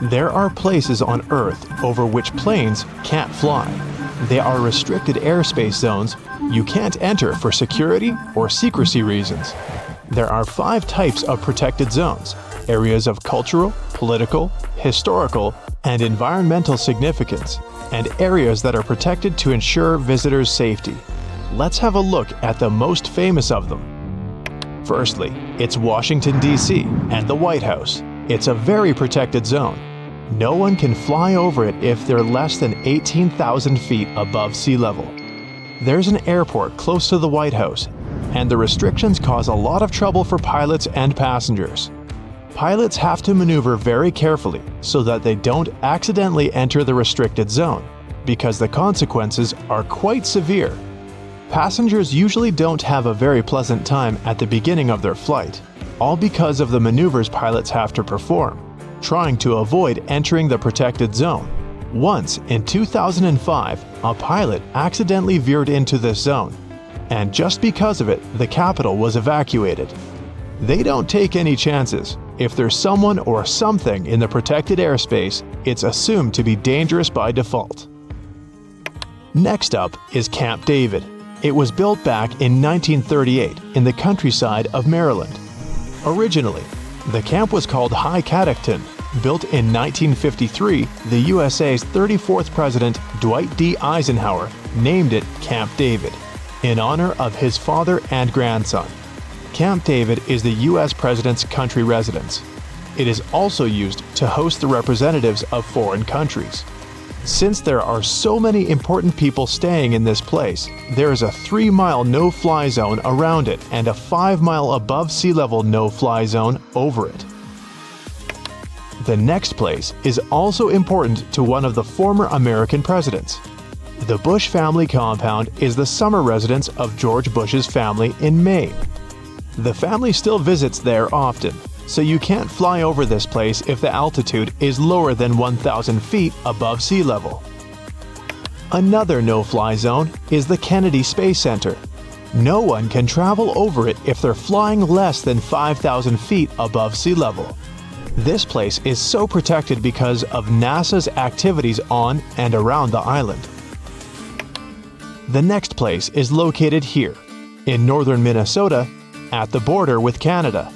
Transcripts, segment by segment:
There are places on Earth over which planes can't fly. They are restricted airspace zones you can't enter for security or secrecy reasons. There are 5 types of protected zones: areas of cultural, political, historical, and environmental significance, and areas that are protected to ensure visitors' safety. Let's have a look at the most famous of them. Firstly, it's Washington, D.C. and the White House. It's a very protected zone. No one can fly over it if they're less than 18,000 feet above sea level. There's an airport close to the White House, and the restrictions cause a lot of trouble for pilots and passengers. Pilots have to maneuver very carefully so that they don't accidentally enter the restricted zone, because the consequences are quite severe. Passengers usually don't have a very pleasant time at the beginning of their flight, all because of the maneuvers pilots have to perform, trying to avoid entering the protected zone. Once, in 2005, a pilot accidentally veered into this zone, and just because of it, the capital was evacuated. They don't take any chances. If there's someone or something in the protected airspace, it's assumed to be dangerous by default. Next up is Camp David. It was built back in 1938 in the countryside of Maryland. Originally, the camp was called High Catoctin. Built in 1953, the USA's 34th President, Dwight D. Eisenhower, named it Camp David, in honor of his father and grandson. Camp David is the U.S. President's country residence. It is also used to host the representatives of foreign countries. Since there are so many important people staying in this place, there is a 3-mile no-fly zone around it and a 5-mile above sea level no-fly zone over it. The next place is also important to one of the former American presidents. The Bush family compound is the summer residence of George Bush's family in Maine. The family still visits there often, so you can't fly over this place if the altitude is lower than 1,000 feet above sea level. Another no-fly zone is the Kennedy Space Center. No one can travel over it if they're flying less than 5,000 feet above sea level. This place is so protected because of NASA's activities on and around the island. The next place is located here, in northern Minnesota, at the border with Canada.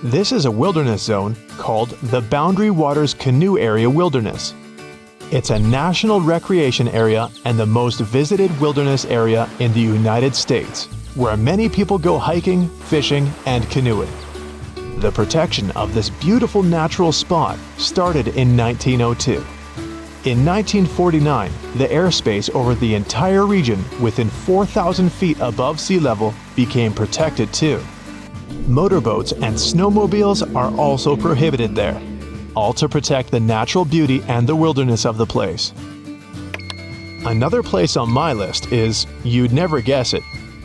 This is a wilderness zone called the Boundary Waters Canoe Area Wilderness. It's a national recreation area and the most visited wilderness area in the United States, where many people go hiking, fishing, and canoeing. The protection of this beautiful natural spot started in 1902. In 1949, the airspace over the entire region within 4,000 feet above sea level became protected too. Motorboats and snowmobiles are also prohibited there, all to protect the natural beauty and the wilderness of the place. Another place on my list is, you'd never guess it,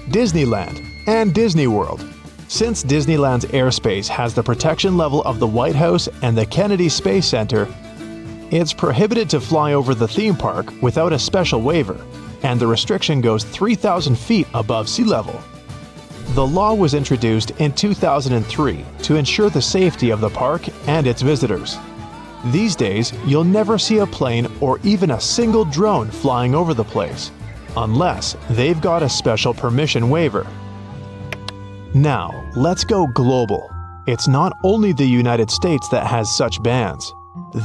Disneyland and Disney World. Since Disneyland's airspace has the protection level of the White House and the Kennedy Space Center, it's prohibited to fly over the theme park without a special waiver, and the restriction goes 3,000 feet above sea level. The law was introduced in 2003 to ensure the safety of the park and its visitors. These days, you'll never see a plane or even a single drone flying over the place, unless they've got a special permission waiver. Now, let's go global. It's not only the United States that has such bans.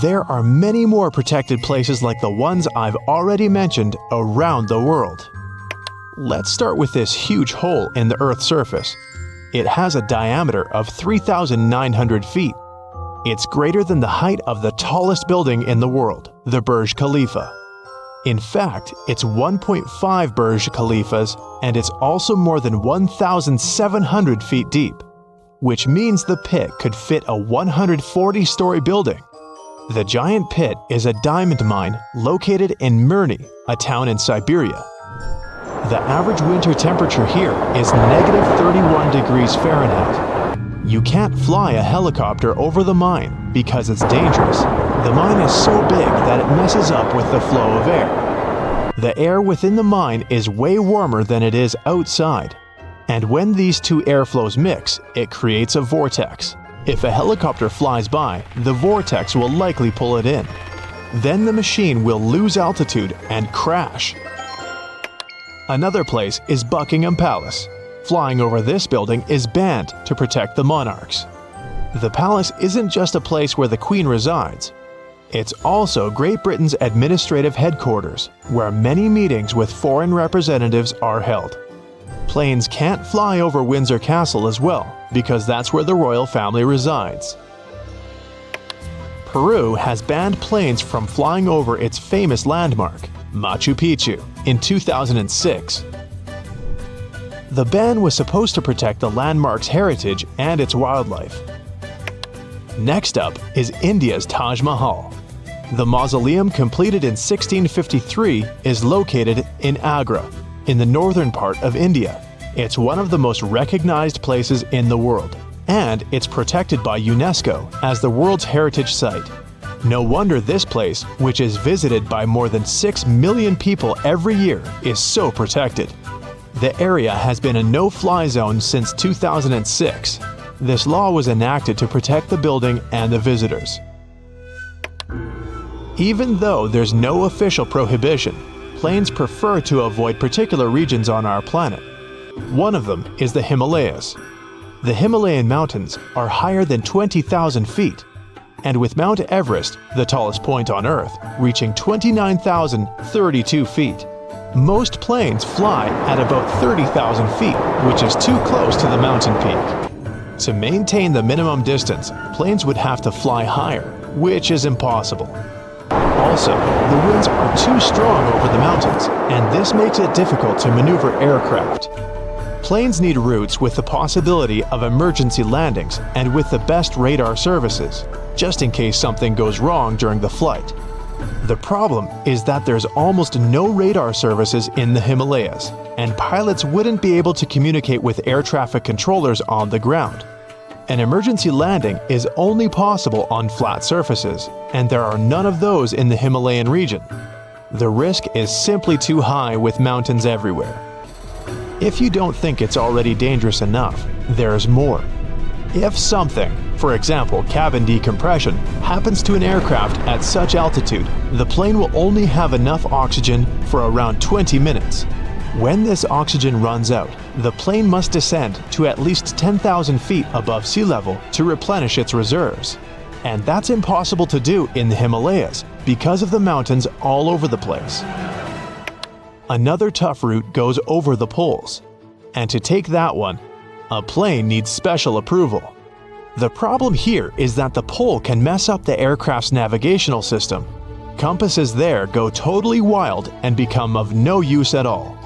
There are many more protected places like the ones I've already mentioned around the world. Let's start with this huge hole in the Earth's surface. It has a diameter of 3,900 feet. It's greater than the height of the tallest building in the world, the Burj Khalifa. In fact, it's 1.5 Burj Khalifas, and it's also more than 1,700 feet deep, which means the pit could fit a 140-story building. The giant pit is a diamond mine located in Mirny, a town in Siberia. The average winter temperature here is -31 degrees Fahrenheit. You can't fly a helicopter over the mine because it's dangerous. The mine is so big that it messes up with the flow of air. The air within the mine is way warmer than it is outside, and when these two airflows mix, it creates a vortex. If a helicopter flies by, the vortex will likely pull it in. Then the machine will lose altitude and crash. Another place is Buckingham Palace. Flying over this building is banned to protect the monarchs. The palace isn't just a place where the Queen resides. It's also Great Britain's administrative headquarters, where many meetings with foreign representatives are held. Planes can't fly over Windsor Castle as well, because that's where the royal family resides. Peru has banned planes from flying over its famous landmark, Machu Picchu, in 2006. The ban was supposed to protect the landmark's heritage and its wildlife. Next up is India's Taj Mahal. The mausoleum, completed in 1653, is located in Agra, in the northern part of India. It's one of the most recognized places in the world, and it's protected by UNESCO as the World's Heritage Site. No wonder this place, which is visited by more than 6 million people every year, is so protected. The area has been a no-fly zone since 2006. This law was enacted to protect the building and the visitors. Even though there's no official prohibition, planes prefer to avoid particular regions on our planet. One of them is the Himalayas. The Himalayan mountains are higher than 20,000 feet, and with Mount Everest, the tallest point on Earth, reaching 29,032 feet. Most planes fly at about 30,000 feet, which is too close to the mountain peak. To maintain the minimum distance, planes would have to fly higher, which is impossible. Also, the winds are too strong over the mountains, and this makes it difficult to maneuver aircraft. Planes need routes with the possibility of emergency landings and with the best radar services, just in case something goes wrong during the flight. The problem is that there's almost no radar services in the Himalayas, and pilots wouldn't be able to communicate with air traffic controllers on the ground. An emergency landing is only possible on flat surfaces, and there are none of those in the Himalayan region. The risk is simply too high with mountains everywhere. If you don't think it's already dangerous enough, there's more. If something, for example cabin decompression, happens to an aircraft at such altitude, the plane will only have enough oxygen for around 20 minutes. When this oxygen runs out, the plane must descend to at least 10,000 feet above sea level to replenish its reserves. And that's impossible to do in the Himalayas because of the mountains all over the place. Another tough route goes over the poles. And to take that one, a plane needs special approval. The problem here is that the pole can mess up the aircraft's navigational system. Compasses there go totally wild and become of no use at all.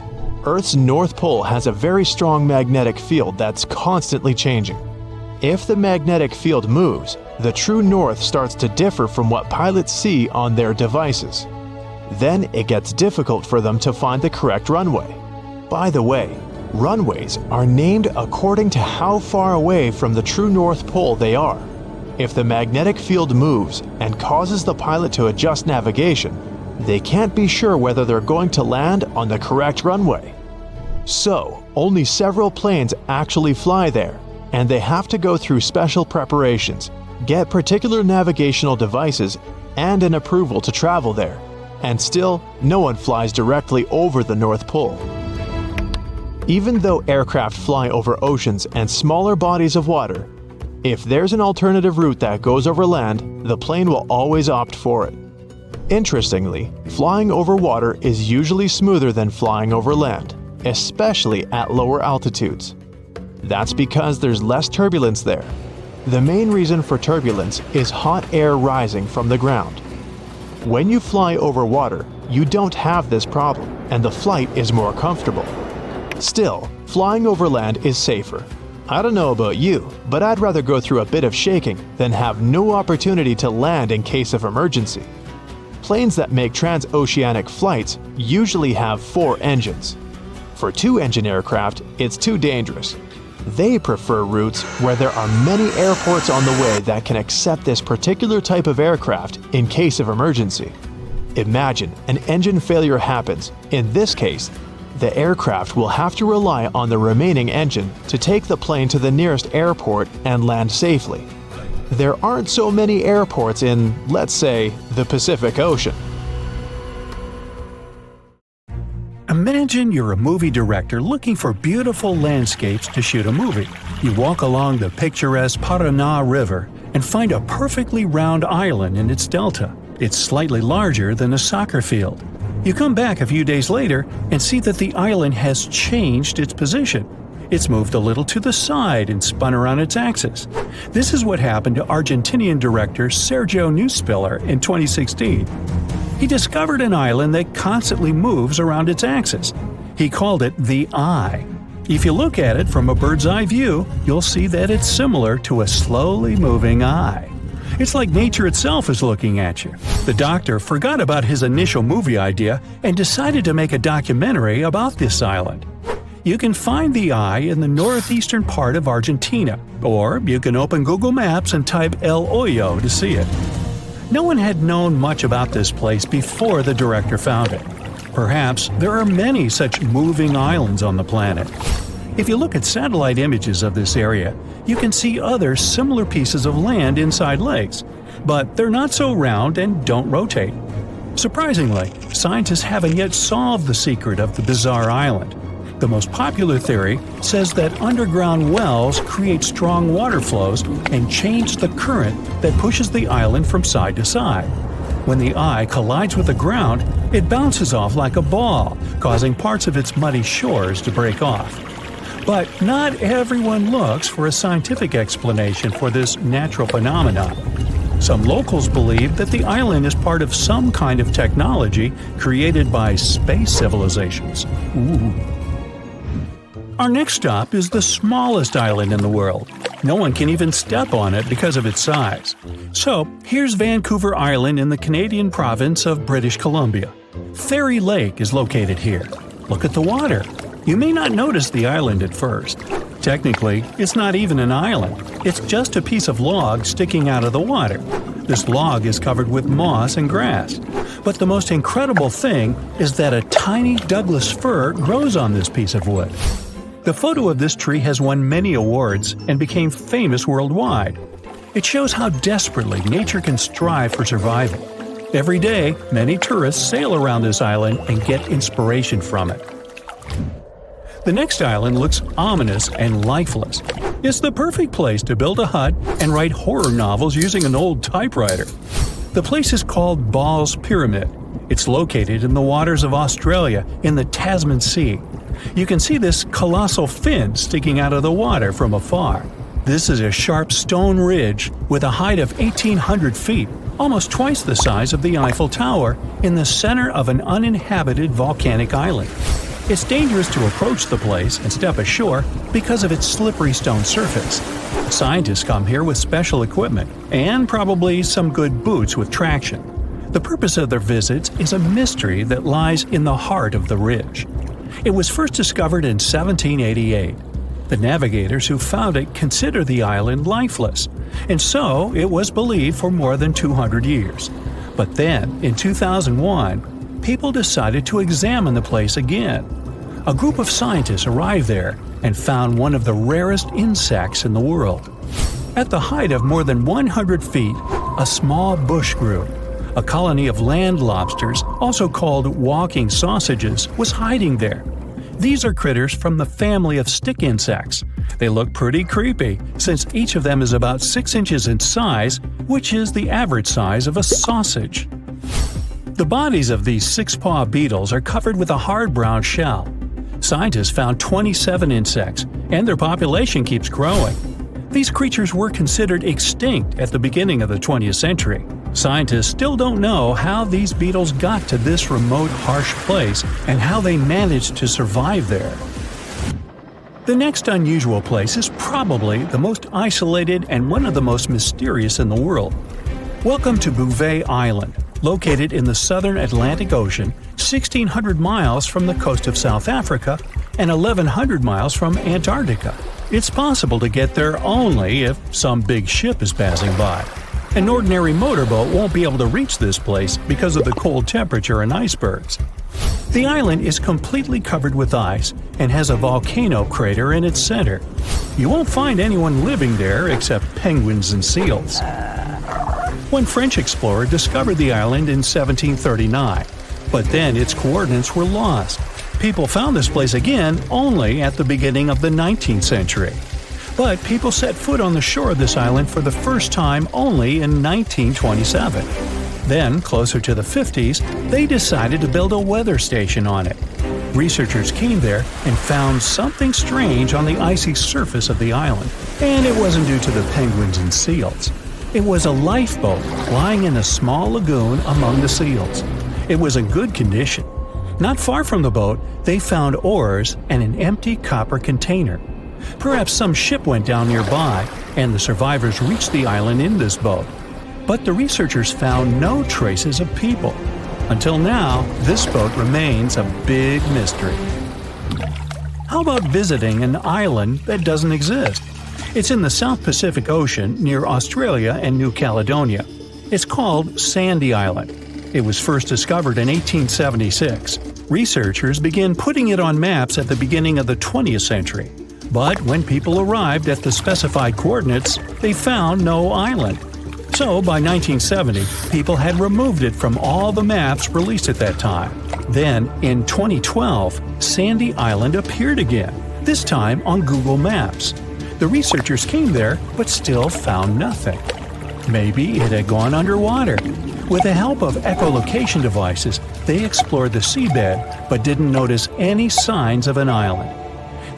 Earth's North Pole has a very strong magnetic field that's constantly changing. If the magnetic field moves, the true north starts to differ from what pilots see on their devices. Then it gets difficult for them to find the correct runway. By the way, runways are named according to how far away from the true North Pole they are. If the magnetic field moves and causes the pilot to adjust navigation, they can't be sure whether they're going to land on the correct runway. So, only several planes actually fly there, and they have to go through special preparations, get particular navigational devices, and an approval to travel there. And still, no one flies directly over the North Pole. Even though aircraft fly over oceans and smaller bodies of water, if there's an alternative route that goes over land, the plane will always opt for it. Interestingly, flying over water is usually smoother than flying over land, especially at lower altitudes. That's because there's less turbulence there. The main reason for turbulence is hot air rising from the ground. When you fly over water, you don't have this problem, and the flight is more comfortable. Still, flying over land is safer. I don't know about you, but I'd rather go through a bit of shaking than have no opportunity to land in case of emergency. Planes that make transoceanic flights usually have 4 engines. For 2-engine aircraft, it's too dangerous. They prefer routes where there are many airports on the way that can accept this particular type of aircraft in case of emergency. Imagine an engine failure happens. In this case, the aircraft will have to rely on the remaining engine to take the plane to the nearest airport and land safely. There aren't so many airports in, let's say, the Pacific Ocean. Imagine you're a movie director looking for beautiful landscapes to shoot a movie. You walk along the picturesque Paraná River and find a perfectly round island in its delta. It's slightly larger than a soccer field. You come back a few days later and see that the island has changed its position. It's moved a little to the side and spun around its axis. This is what happened to Argentinian director Sergio Newspiller in 2016. He discovered an island that constantly moves around its axis. He called it the Eye. If you look at it from a bird's eye view, you'll see that it's similar to a slowly moving eye. It's like nature itself is looking at you. The doctor forgot about his initial movie idea and decided to make a documentary about this island. You can find the Eye in the northeastern part of Argentina, or you can open Google Maps and type El Hoyo to see it. No one had known much about this place before the director found it. Perhaps there are many such moving islands on the planet. If you look at satellite images of this area, you can see other similar pieces of land inside lakes, but they're not so round and don't rotate. Surprisingly, scientists haven't yet solved the secret of the bizarre island. The most popular theory says that underground wells create strong water flows and change the current that pushes the island from side to side. When the Eye collides with the ground, it bounces off like a ball, causing parts of its muddy shores to break off. But not everyone looks for a scientific explanation for this natural phenomenon. Some locals believe that the island is part of some kind of technology created by space civilizations. Ooh. Our next stop is the smallest island in the world. No one can even step on it because of its size. So, here's Vancouver Island in the Canadian province of British Columbia. Fairy Lake is located here. Look at the water. You may not notice the island at first. Technically, it's not even an island. It's just a piece of log sticking out of the water. This log is covered with moss and grass. But the most incredible thing is that a tiny Douglas fir grows on this piece of wood. The photo of this tree has won many awards and became famous worldwide. It shows how desperately nature can strive for survival. Every day, many tourists sail around this island and get inspiration from it. The next island looks ominous and lifeless. It's the perfect place to build a hut and write horror novels using an old typewriter. The place is called Ball's Pyramid. It's located in the waters of Australia in the Tasman Sea. You can see this colossal fin sticking out of the water from afar. This is a sharp stone ridge with a height of 1,800 feet, almost twice the size of the Eiffel Tower, in the center of an uninhabited volcanic island. It's dangerous to approach the place and step ashore because of its slippery stone surface. Scientists come here with special equipment and probably some good boots with traction. The purpose of their visits is a mystery that lies in the heart of the ridge. It was first discovered in 1788. The navigators who found it considered the island lifeless, and so it was believed for more than 200 years. But then, in 2001, people decided to examine the place again. A group of scientists arrived there and found one of the rarest insects in the world. At the height of more than 100 feet, a small bush grew. A colony of land lobsters, also called walking sausages, was hiding there. These are critters from the family of stick insects. They look pretty creepy, since each of them is about 6 inches in size, which is the average size of a sausage. The bodies of these six-paw beetles are covered with a hard brown shell. Scientists found 27 insects, and their population keeps growing. These creatures were considered extinct at the beginning of the 20th century. Scientists still don't know how these beetles got to this remote, harsh place and how they managed to survive there. The next unusual place is probably the most isolated and one of the most mysterious in the world. Welcome to Bouvet Island, located in the southern Atlantic Ocean, 1,600 miles from the coast of South Africa and 1,100 miles from Antarctica. It's possible to get there only if some big ship is passing by. An ordinary motorboat won't be able to reach this place because of the cold temperature and icebergs. The island is completely covered with ice and has a volcano crater in its center. You won't find anyone living there except penguins and seals. One French explorer discovered the island in 1739, but then its coordinates were lost. People found this place again only at the beginning of the 19th century. But people set foot on the shore of this island for the first time only in 1927. Then, closer to the 50s, they decided to build a weather station on it. Researchers came there and found something strange on the icy surface of the island. And it wasn't due to the penguins and seals. It was a lifeboat lying in a small lagoon among the seals. It was in good condition. Not far from the boat, they found oars and an empty copper container. Perhaps some ship went down nearby, and the survivors reached the island in this boat. But the researchers found no traces of people. Until now, this boat remains a big mystery. How about visiting an island that doesn't exist? It's in the South Pacific Ocean near Australia and New Caledonia. It's called Sandy Island. It was first discovered in 1876. Researchers began putting it on maps at the beginning of the 20th century. But when people arrived at the specified coordinates, they found no island. So by 1970, people had removed it from all the maps released at that time. Then, in 2012, Sandy Island appeared again, this time on Google Maps. The researchers came there, but still found nothing. Maybe it had gone underwater. With the help of echolocation devices, they explored the seabed, but didn't notice any signs of an island.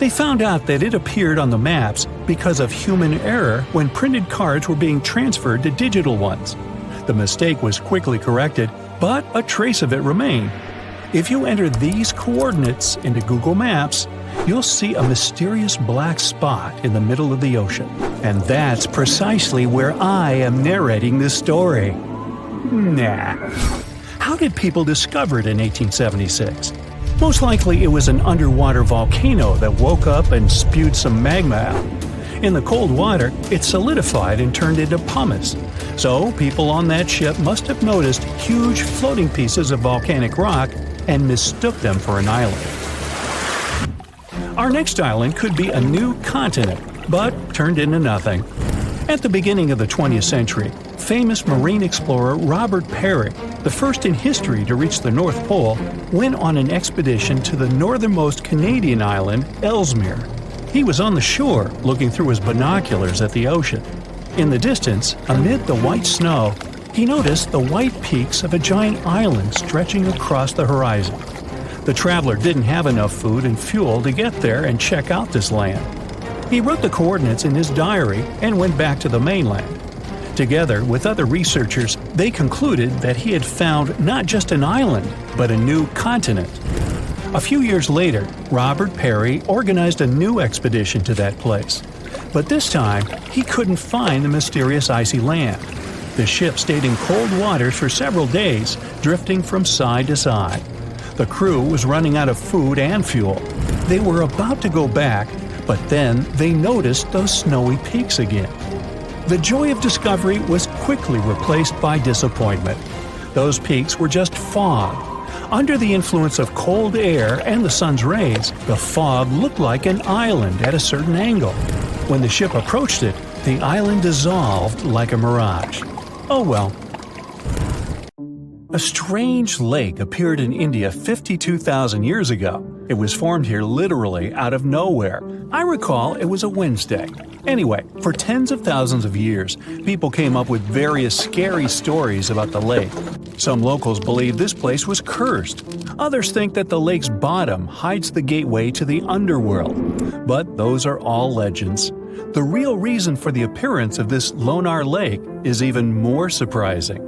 They found out that it appeared on the maps because of human error when printed cards were being transferred to digital ones. The mistake was quickly corrected, but a trace of it remained. If you enter these coordinates into Google Maps, you'll see a mysterious black spot in the middle of the ocean. And that's precisely where I am narrating this story. Nah. How did people discover it in 1876? Most likely it was an underwater volcano that woke up and spewed some magma out. In the cold water, it solidified and turned into pumice. So people on that ship must have noticed huge floating pieces of volcanic rock and mistook them for an island. Our next island could be a new continent, but turned into nothing. At the beginning of the 20th century, famous marine explorer Robert Peary, the first in history to reach the North Pole, went on an expedition to the northernmost Canadian island, Ellesmere. He was on the shore, looking through his binoculars at the ocean. In the distance, amid the white snow, he noticed the white peaks of a giant island stretching across the horizon. The traveler didn't have enough food and fuel to get there and check out this land. He wrote the coordinates in his diary and went back to the mainland. Together with other researchers, they concluded that he had found not just an island, but a new continent. A few years later, Robert Peary organized a new expedition to that place. But this time, he couldn't find the mysterious icy land. The ship stayed in cold waters for several days, drifting from side to side. The crew was running out of food and fuel. They were about to go back, but then they noticed those snowy peaks again. The joy of discovery was quickly replaced by disappointment. Those peaks were just fog. Under the influence of cold air and the sun's rays, the fog looked like an island at a certain angle. When the ship approached it, the island dissolved like a mirage. Oh well. A strange lake appeared in India 52,000 years ago. It was formed here literally out of nowhere. I recall it was a Wednesday. Anyway, for tens of thousands of years, people came up with various scary stories about the lake. Some locals believe this place was cursed. Others think that the lake's bottom hides the gateway to the underworld. But those are all legends. The real reason for the appearance of this Lonar Lake is even more surprising.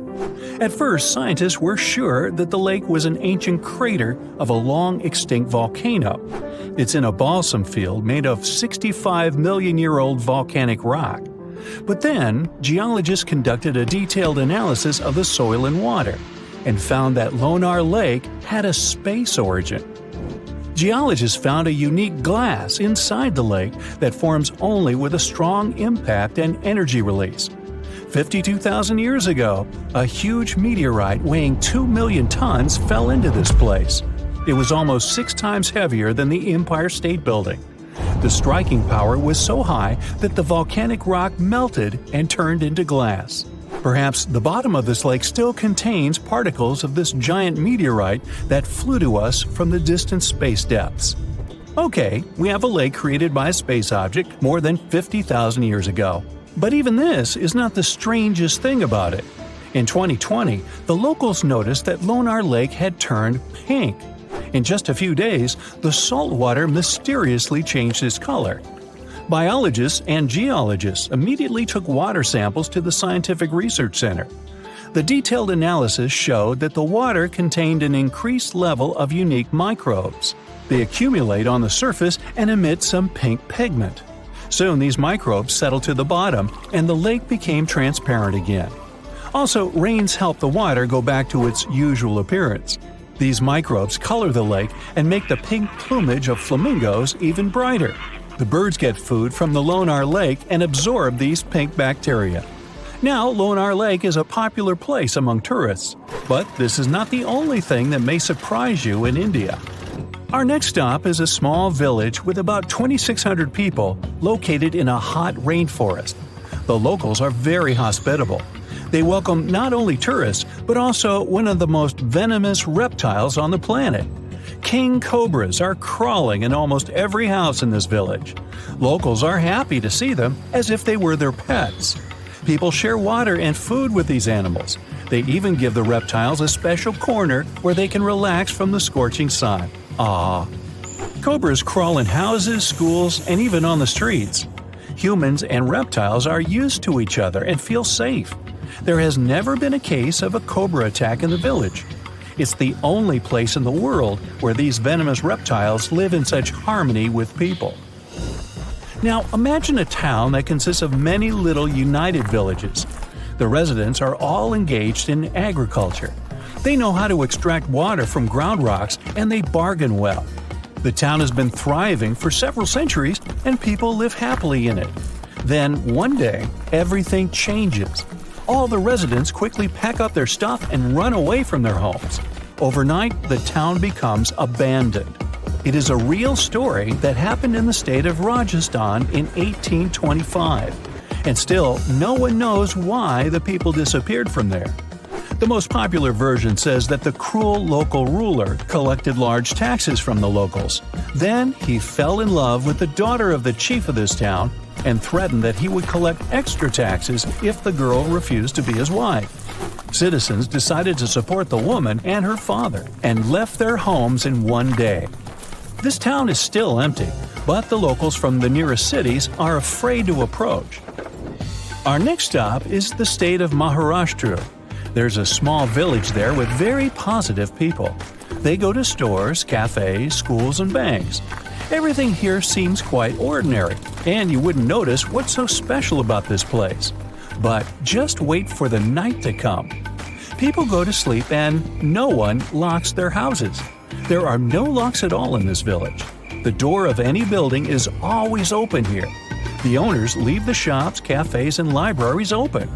At first, scientists were sure that the lake was an ancient crater of a long-extinct volcano. It's in a balsam field made of 65-million-year-old volcanic rock. But then, geologists conducted a detailed analysis of the soil and water and found that Lonar Lake had a space origin. Geologists found a unique glass inside the lake that forms only with a strong impact and energy release. 52,000 years ago, a huge meteorite weighing 2 million tons fell into this place. It was almost 6 times heavier than the Empire State Building. The striking power was so high that the volcanic rock melted and turned into glass. Perhaps the bottom of this lake still contains particles of this giant meteorite that flew to us from the distant space depths. Okay, we have a lake created by a space object more than 50,000 years ago. But even this is not the strangest thing about it. In 2020, the locals noticed that Lonar Lake had turned pink. In just a few days, the salt water mysteriously changed its color. Biologists and geologists immediately took water samples to the Scientific Research Center. The detailed analysis showed that the water contained an increased level of unique microbes. They accumulate on the surface and emit some pink pigment. Soon these microbes settled to the bottom, and the lake became transparent again. Also, rains help the water go back to its usual appearance. These microbes color the lake and make the pink plumage of flamingos even brighter. The birds get food from the Lonar Lake and absorb these pink bacteria. Now, Lonar Lake is a popular place among tourists. But this is not the only thing that may surprise you in India. Our next stop is a small village with about 2,600 people located in a hot rainforest. The locals are very hospitable. They welcome not only tourists, but also one of the most venomous reptiles on the planet. King cobras are crawling in almost every house in this village. Locals are happy to see them as if they were their pets. People share water and food with these animals. They even give the reptiles a special corner where they can relax from the scorching sun. Ah, cobras crawl in houses, schools, and even on the streets. Humans and reptiles are used to each other and feel safe. There has never been a case of a cobra attack in the village. It's the only place in the world where these venomous reptiles live in such harmony with people. Now, imagine a town that consists of many little united villages. The residents are all engaged in agriculture. They know how to extract water from ground rocks, and they bargain well. The town has been thriving for several centuries, and people live happily in it. Then, one day, everything changes. All the residents quickly pack up their stuff and run away from their homes. Overnight, the town becomes abandoned. It is a real story that happened in the state of Rajasthan in 1825. And still, no one knows why the people disappeared from there. The most popular version says that the cruel local ruler collected large taxes from the locals. Then he fell in love with the daughter of the chief of this town and threatened that he would collect extra taxes if the girl refused to be his wife. Citizens decided to support the woman and her father and left their homes in one day. This town is still empty, but the locals from the nearest cities are afraid to approach. Our next stop is the state of Maharashtra. There's a small village there with very positive people. They go to stores, cafes, schools, and banks. Everything here seems quite ordinary, and you wouldn't notice what's so special about this place. But just wait for the night to come. People go to sleep and no one locks their houses. There are no locks at all in this village. The door of any building is always open here. The owners leave the shops, cafes, and libraries open.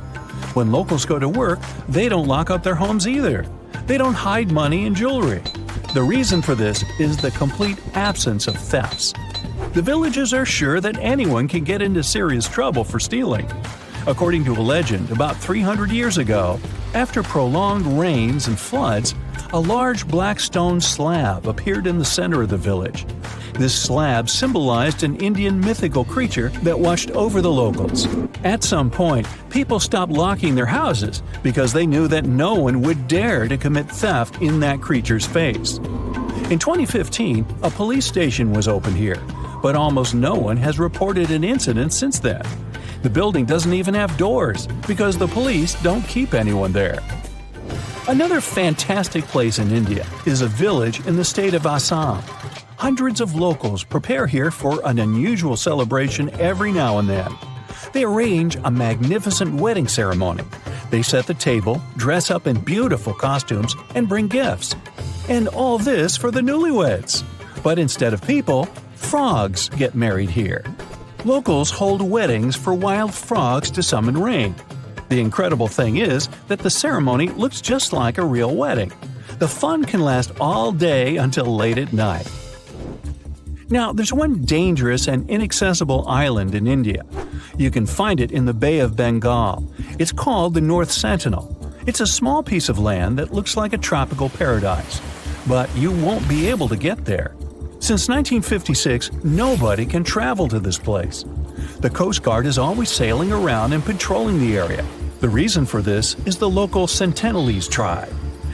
When locals go to work, they don't lock up their homes either. They don't hide money and jewelry. The reason for this is the complete absence of thefts. The villagers are sure that anyone can get into serious trouble for stealing. According to a legend, about 300 years ago, after prolonged rains and floods, a large black stone slab appeared in the center of the village. This slab symbolized an Indian mythical creature that watched over the locals. At some point, people stopped locking their houses because they knew that no one would dare to commit theft in that creature's face. In 2015, a police station was opened here, but almost no one has reported an incident since then. The building doesn't even have doors because the police don't keep anyone there. Another fantastic place in India is a village in the state of Assam. Hundreds of locals prepare here for an unusual celebration every now and then. They arrange a magnificent wedding ceremony. They set the table, dress up in beautiful costumes, and bring gifts. And all this for the newlyweds. But instead of people, frogs get married here. Locals hold weddings for wild frogs to summon rain. The incredible thing is that the ceremony looks just like a real wedding. The fun can last all day until late at night. Now, there's one dangerous and inaccessible island in India. You can find it in the Bay of Bengal. It's called the North Sentinel. It's a small piece of land that looks like a tropical paradise. But you won't be able to get there. Since 1956, nobody can travel to this place. The Coast Guard is always sailing around and patrolling the area. The reason for this is the local Sentinelese tribe.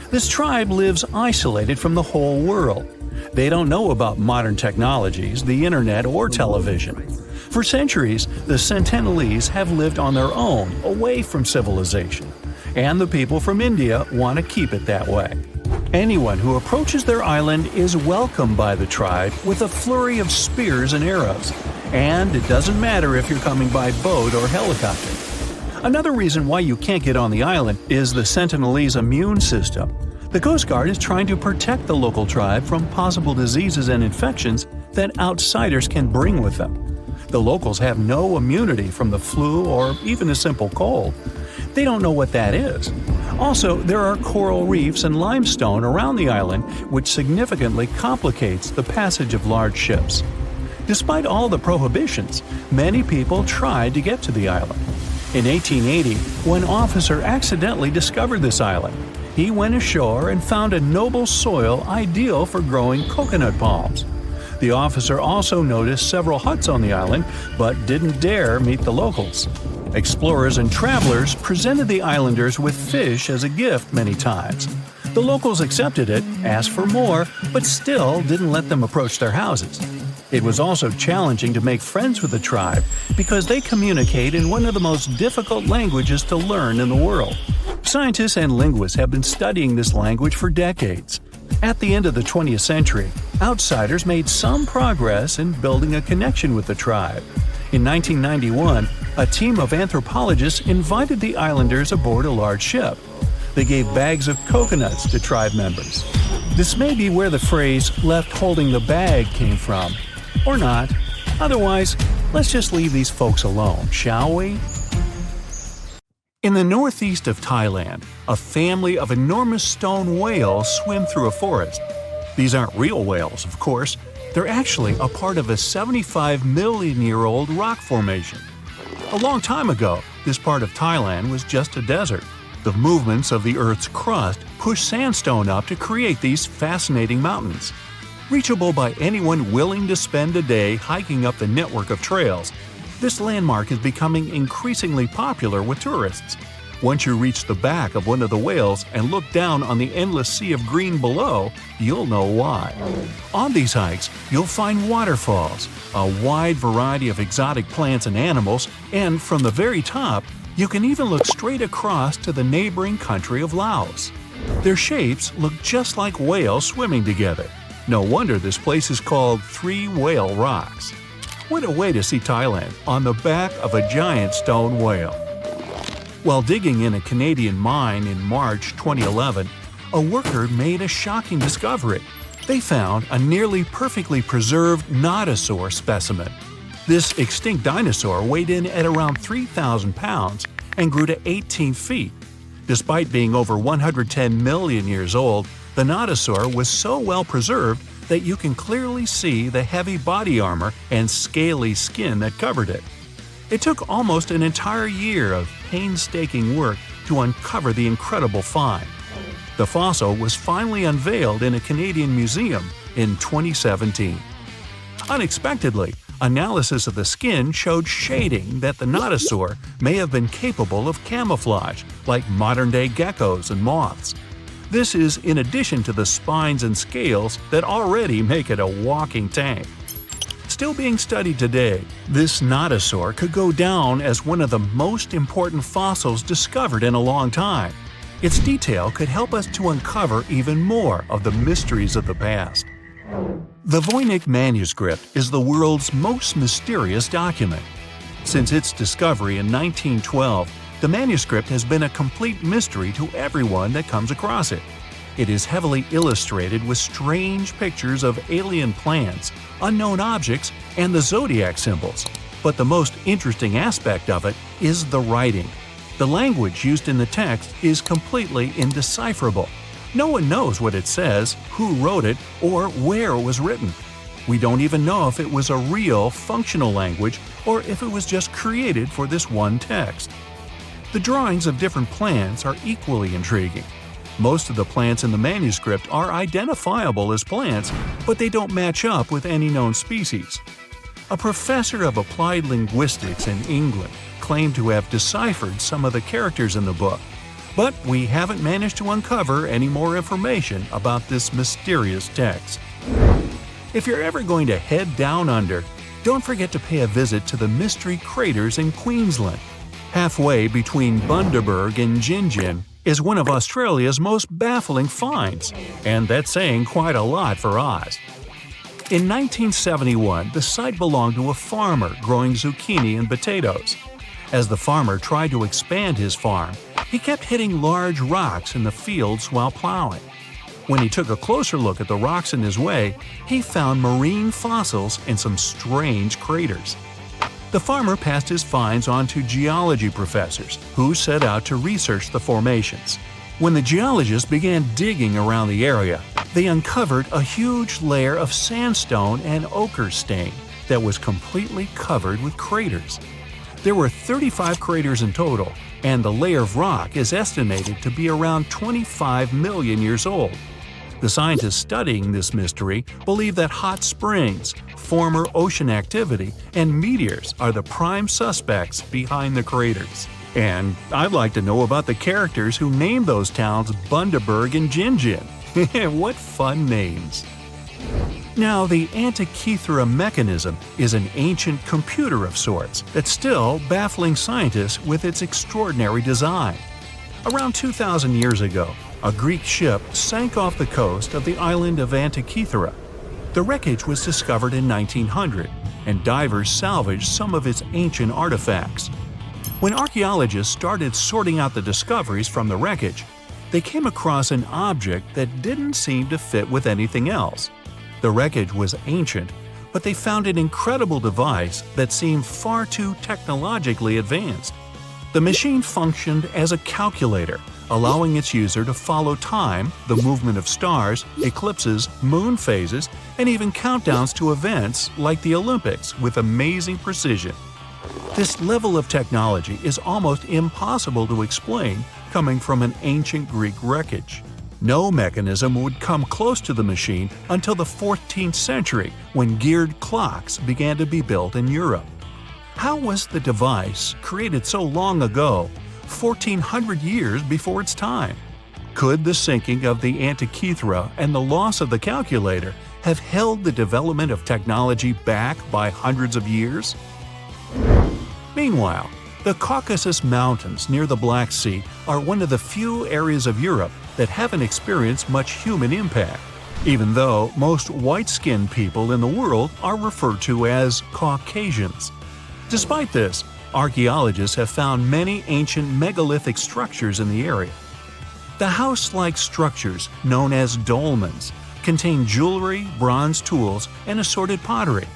This tribe lives isolated from the whole world. They don't know about modern technologies, the internet, or television. For centuries, the Sentinelese have lived on their own, away from civilization. And the people from India want to keep it that way. Anyone who approaches their island is welcomed by the tribe with a flurry of spears and arrows. And it doesn't matter if you're coming by boat or helicopter. Another reason why you can't get on the island is the Sentinelese immune system. The Coast Guard is trying to protect the local tribe from possible diseases and infections that outsiders can bring with them. The locals have no immunity from the flu or even a simple cold. They don't know what that is. Also, there are coral reefs and limestone around the island, which significantly complicates the passage of large ships. Despite all the prohibitions, many people tried to get to the island. In 1880, one officer accidentally discovered this island. He went ashore and found a noble soil ideal for growing coconut palms. The officer also noticed several huts on the island, but didn't dare meet the locals. Explorers and travelers presented the islanders with fish as a gift many times. The locals accepted it, asked for more, but still didn't let them approach their houses. It was also challenging to make friends with the tribe because they communicate in one of the most difficult languages to learn in the world. Scientists and linguists have been studying this language for decades. At the end of the 20th century, outsiders made some progress in building a connection with the tribe. In 1991, a team of anthropologists invited the islanders aboard a large ship. They gave bags of coconuts to tribe members. This may be where the phrase "left holding the bag" came from. Or not. Otherwise, let's just leave these folks alone, shall we? In the northeast of Thailand, a family of enormous stone whales swim through a forest. These aren't real whales, of course. They're actually a part of a 75-million-year-old rock formation. A long time ago, this part of Thailand was just a desert. The movements of the Earth's crust pushed sandstone up to create these fascinating mountains. Reachable by anyone willing to spend a day hiking up the network of trails, this landmark is becoming increasingly popular with tourists. Once you reach the back of one of the whales and look down on the endless sea of green below, you'll know why. On these hikes, you'll find waterfalls, a wide variety of exotic plants and animals, and from the very top, you can even look straight across to the neighboring country of Laos. Their shapes look just like whales swimming together. No wonder this place is called Three Whale Rocks. What a way to see Thailand on the back of a giant stone whale. While digging in a Canadian mine in March 2011, a worker made a shocking discovery. They found a nearly perfectly preserved nodosaur specimen. This extinct dinosaur weighed in at around 3,000 pounds and grew to 18 feet. Despite being over 110 million years old, the nodosaur was so well preserved that you can clearly see the heavy body armor and scaly skin that covered it. It took almost an entire year of painstaking work to uncover the incredible find. The fossil was finally unveiled in a Canadian museum in 2017. Unexpectedly, analysis of the skin showed shading that the nodosaur may have been capable of camouflage, like modern-day geckos and moths. This is in addition to the spines and scales that already make it a walking tank. Still being studied today, this nodosaur could go down as one of the most important fossils discovered in a long time. Its detail could help us to uncover even more of the mysteries of the past. The Voynich manuscript is the world's most mysterious document. Since its discovery in 1912, the manuscript has been a complete mystery to everyone that comes across it. It is heavily illustrated with strange pictures of alien plants, unknown objects, and the zodiac symbols. But the most interesting aspect of it is the writing. The language used in the text is completely indecipherable. No one knows what it says, who wrote it, or where it was written. We don't even know if it was a real, functional language or if it was just created for this one text. The drawings of different plants are equally intriguing. Most of the plants in the manuscript are identifiable as plants, but they don't match up with any known species. A professor of applied linguistics in England claimed to have deciphered some of the characters in the book, but we haven't managed to uncover any more information about this mysterious text. If you're ever going to head down under, don't forget to pay a visit to the Mystery Craters in Queensland. Halfway between Bundaberg and Gingin is one of Australia's most baffling finds, and that's saying quite a lot for Oz. In 1971, the site belonged to a farmer growing zucchini and potatoes. As the farmer tried to expand his farm, he kept hitting large rocks in the fields while plowing. When he took a closer look at the rocks in his way, he found marine fossils and some strange craters. The farmer passed his finds on to geology professors, who set out to research the formations. When the geologists began digging around the area, they uncovered a huge layer of sandstone and ochre stain that was completely covered with craters. There were 35 craters in total, and the layer of rock is estimated to be around 25 million years old. The scientists studying this mystery believe that hot springs, former ocean activity, and meteors are the prime suspects behind the craters. And I'd like to know about the characters who named those towns Bundaberg and Gingin. What fun names! Now, the Antikythera mechanism is an ancient computer of sorts that's still baffling scientists with its extraordinary design. Around 2,000 years ago, a Greek ship sank off the coast of the island of Antikythera. The wreckage was discovered in 1900, and divers salvaged some of its ancient artifacts. When archaeologists started sorting out the discoveries from the wreckage, they came across an object that didn't seem to fit with anything else. The wreckage was ancient, but they found an incredible device that seemed far too technologically advanced. The machine functioned as a calculator, allowing its user to follow time, the movement of stars, eclipses, moon phases, and even countdowns to events like the Olympics with amazing precision. This level of technology is almost impossible to explain coming from an ancient Greek wreckage. No mechanism would come close to the machine until the 14th century, when geared clocks began to be built in Europe. How was the device created so long ago, 1,400 years before its time? Could the sinking of the Antikythera and the loss of the calculator have held the development of technology back by hundreds of years? Meanwhile, the Caucasus Mountains near the Black Sea are one of the few areas of Europe that haven't experienced much human impact, even though most white-skinned people in the world are referred to as Caucasians. Despite this, archaeologists have found many ancient megalithic structures in the area. The house-like structures, known as dolmens, contain jewelry, bronze tools, and assorted pottery.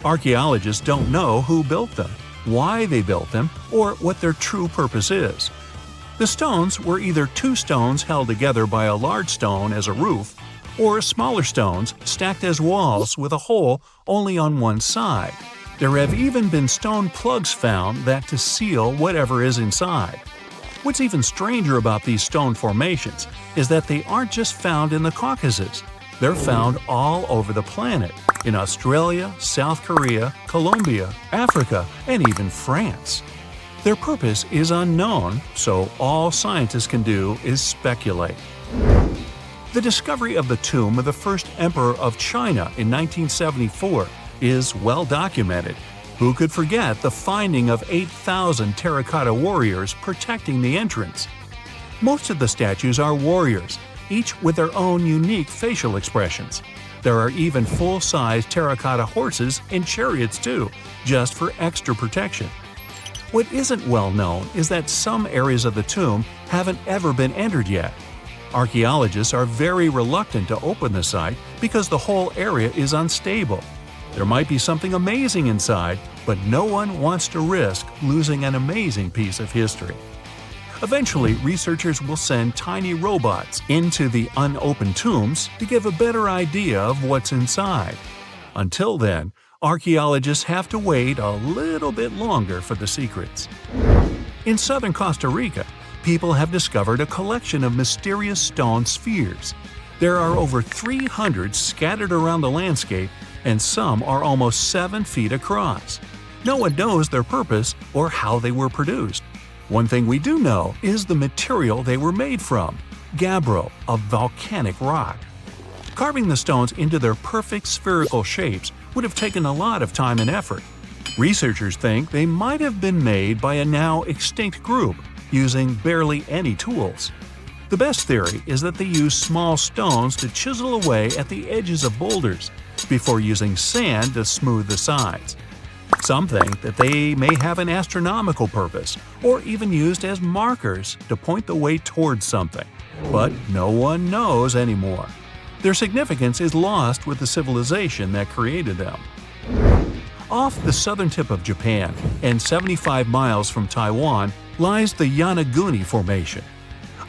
Archaeologists don't know who built them, why they built them, or what their true purpose is. The stones were either two stones held together by a large stone as a roof, or smaller stones stacked as walls with a hole only on one side. There have even been stone plugs found that to seal whatever is inside. What's even stranger about these stone formations is that they aren't just found in the Caucasus. They're found all over the planet, in Australia, South Korea, Colombia, Africa, and even France. Their purpose is unknown, so all scientists can do is speculate. The discovery of the tomb of the first emperor of China in 1974 is well documented. Who could forget the finding of 8,000 terracotta warriors protecting the entrance? Most of the statues are warriors, each with their own unique facial expressions. There are even full-size terracotta horses and chariots too, just for extra protection. What isn't well known is that some areas of the tomb haven't ever been entered yet. Archaeologists are very reluctant to open the site because the whole area is unstable. There might be something amazing inside, but no one wants to risk losing an amazing piece of history. Eventually, researchers will send tiny robots into the unopened tombs to give a better idea of what's inside. Until then, archaeologists have to wait a little bit longer for the secrets. In southern Costa Rica, people have discovered a collection of mysterious stone spheres. There are over 300 scattered around the landscape, and some are almost 7 feet across. No one knows their purpose or how they were produced. One thing we do know is the material they were made from: gabbro, a volcanic rock. Carving the stones into their perfect spherical shapes would have taken a lot of time and effort. Researchers think they might have been made by a now extinct group using barely any tools. The best theory is that they used small stones to chisel away at the edges of boulders before using sand to smooth the sides. Some think that they may have an astronomical purpose, or even used as markers to point the way towards something, but no one knows anymore. Their significance is lost with the civilization that created them. Off the southern tip of Japan, and 75 miles from Taiwan, lies the Yonaguni Formation.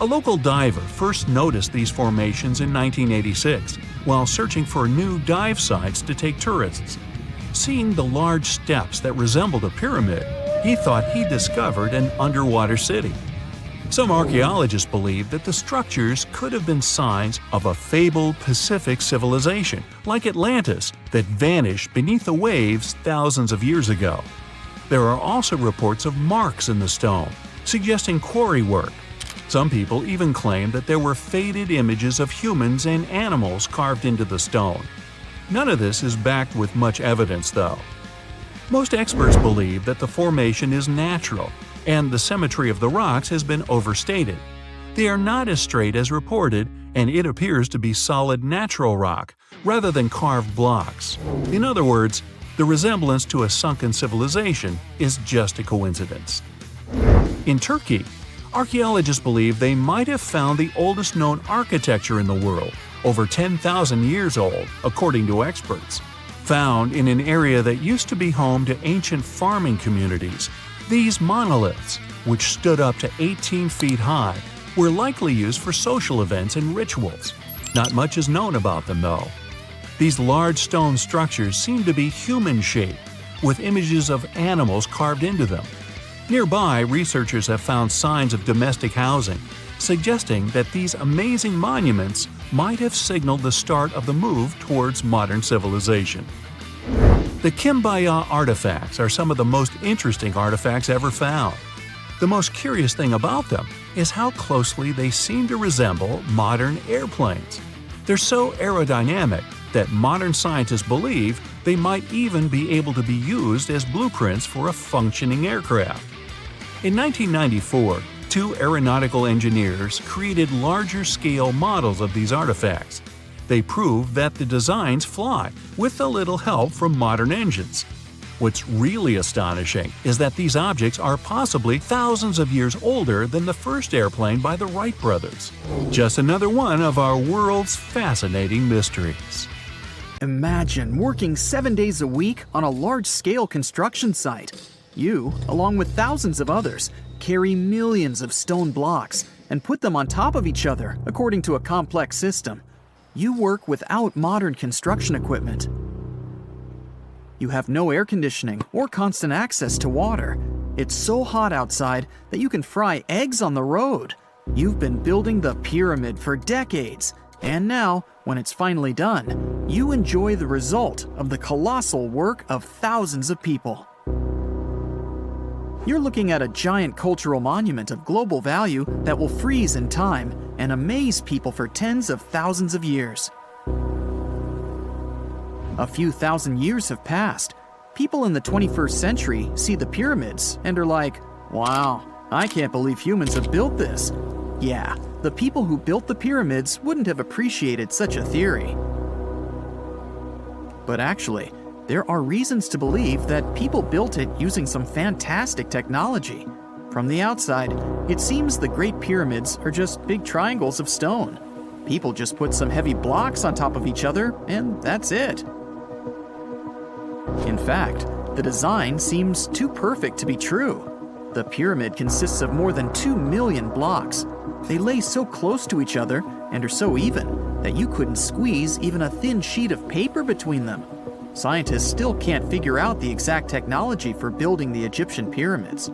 A local diver first noticed these formations in 1986 while searching for new dive sites to take tourists. Seeing the large steps that resembled a pyramid, he thought he discovered an underwater city. Some archaeologists believe that the structures could have been signs of a fabled Pacific civilization, like Atlantis, that vanished beneath the waves thousands of years ago. There are also reports of marks in the stone, suggesting quarry work. Some people even claim that there were faded images of humans and animals carved into the stone. None of this is backed with much evidence, though. Most experts believe that the formation is natural, and the symmetry of the rocks has been overstated. They are not as straight as reported, and it appears to be solid natural rock, rather than carved blocks. In other words, the resemblance to a sunken civilization is just a coincidence. In Turkey, archaeologists believe they might have found the oldest known architecture in the world, over 10,000 years old, according to experts. Found in an area that used to be home to ancient farming communities, these monoliths, which stood up to 18 feet high, were likely used for social events and rituals. Not much is known about them, though. These large stone structures seem to be human-shaped, with images of animals carved into them. Nearby, researchers have found signs of domestic housing, suggesting that these amazing monuments might have signaled the start of the move towards modern civilization. The Kimbaya artifacts are some of the most interesting artifacts ever found. The most curious thing about them is how closely they seem to resemble modern airplanes. They're so aerodynamic that modern scientists believe they might even be able to be used as blueprints for a functioning aircraft. In 1994, 2 aeronautical engineers created larger-scale models of these artifacts. They proved that the designs fly, with a little help from modern engines. What's really astonishing is that these objects are possibly thousands of years older than the first airplane by the Wright brothers. Just another one of our world's fascinating mysteries. Imagine working 7 days a week on a large-scale construction site. You, along with thousands of others, carry millions of stone blocks and put them on top of each other according to a complex system. You work without modern construction equipment. You have no air conditioning or constant access to water. It's so hot outside that you can fry eggs on the road. You've been building the pyramid for decades, and now, when it's finally done, you enjoy the result of the colossal work of thousands of people. You're looking at a giant cultural monument of global value that will freeze in time and amaze people for tens of thousands of years. A few thousand years have passed. People in the 21st century see the pyramids and are like, "Wow, I can't believe humans have built this." Yeah, the people who built the pyramids wouldn't have appreciated such a theory. But actually, there are reasons to believe that people built it using some fantastic technology. From the outside, it seems the Great Pyramids are just big triangles of stone. People just put some heavy blocks on top of each other, and that's it. In fact, the design seems too perfect to be true. The pyramid consists of more than 2 million blocks. They lay so close to each other and are so even that you couldn't squeeze even a thin sheet of paper between them. Scientists still can't figure out the exact technology for building the Egyptian pyramids.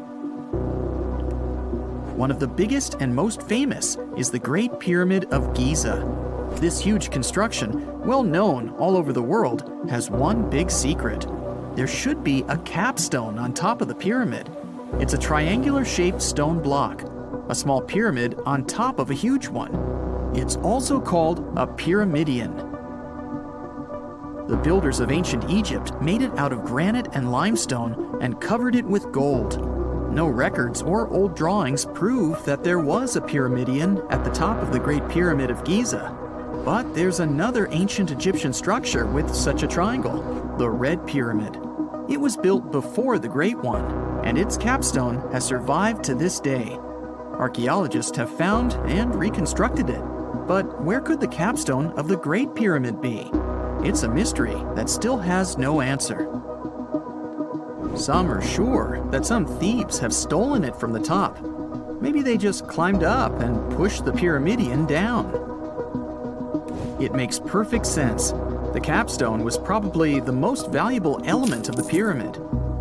One of the biggest and most famous is the Great Pyramid of Giza. This huge construction, well known all over the world, has one big secret. There should be a capstone on top of the pyramid. It's a triangular-shaped stone block, a small pyramid on top of a huge one. It's also called a pyramidion. The builders of ancient Egypt made it out of granite and limestone and covered it with gold. No records or old drawings prove that there was a pyramidion at the top of the Great Pyramid of Giza. But there's another ancient Egyptian structure with such a triangle, the Red Pyramid. It was built before the Great One, and its capstone has survived to this day. Archaeologists have found and reconstructed it. But where could the capstone of the Great Pyramid be? It's a mystery that still has no answer. Some are sure that some thieves have stolen it from the top. Maybe they just climbed up and pushed the pyramidion down. It makes perfect sense. The capstone was probably the most valuable element of the pyramid.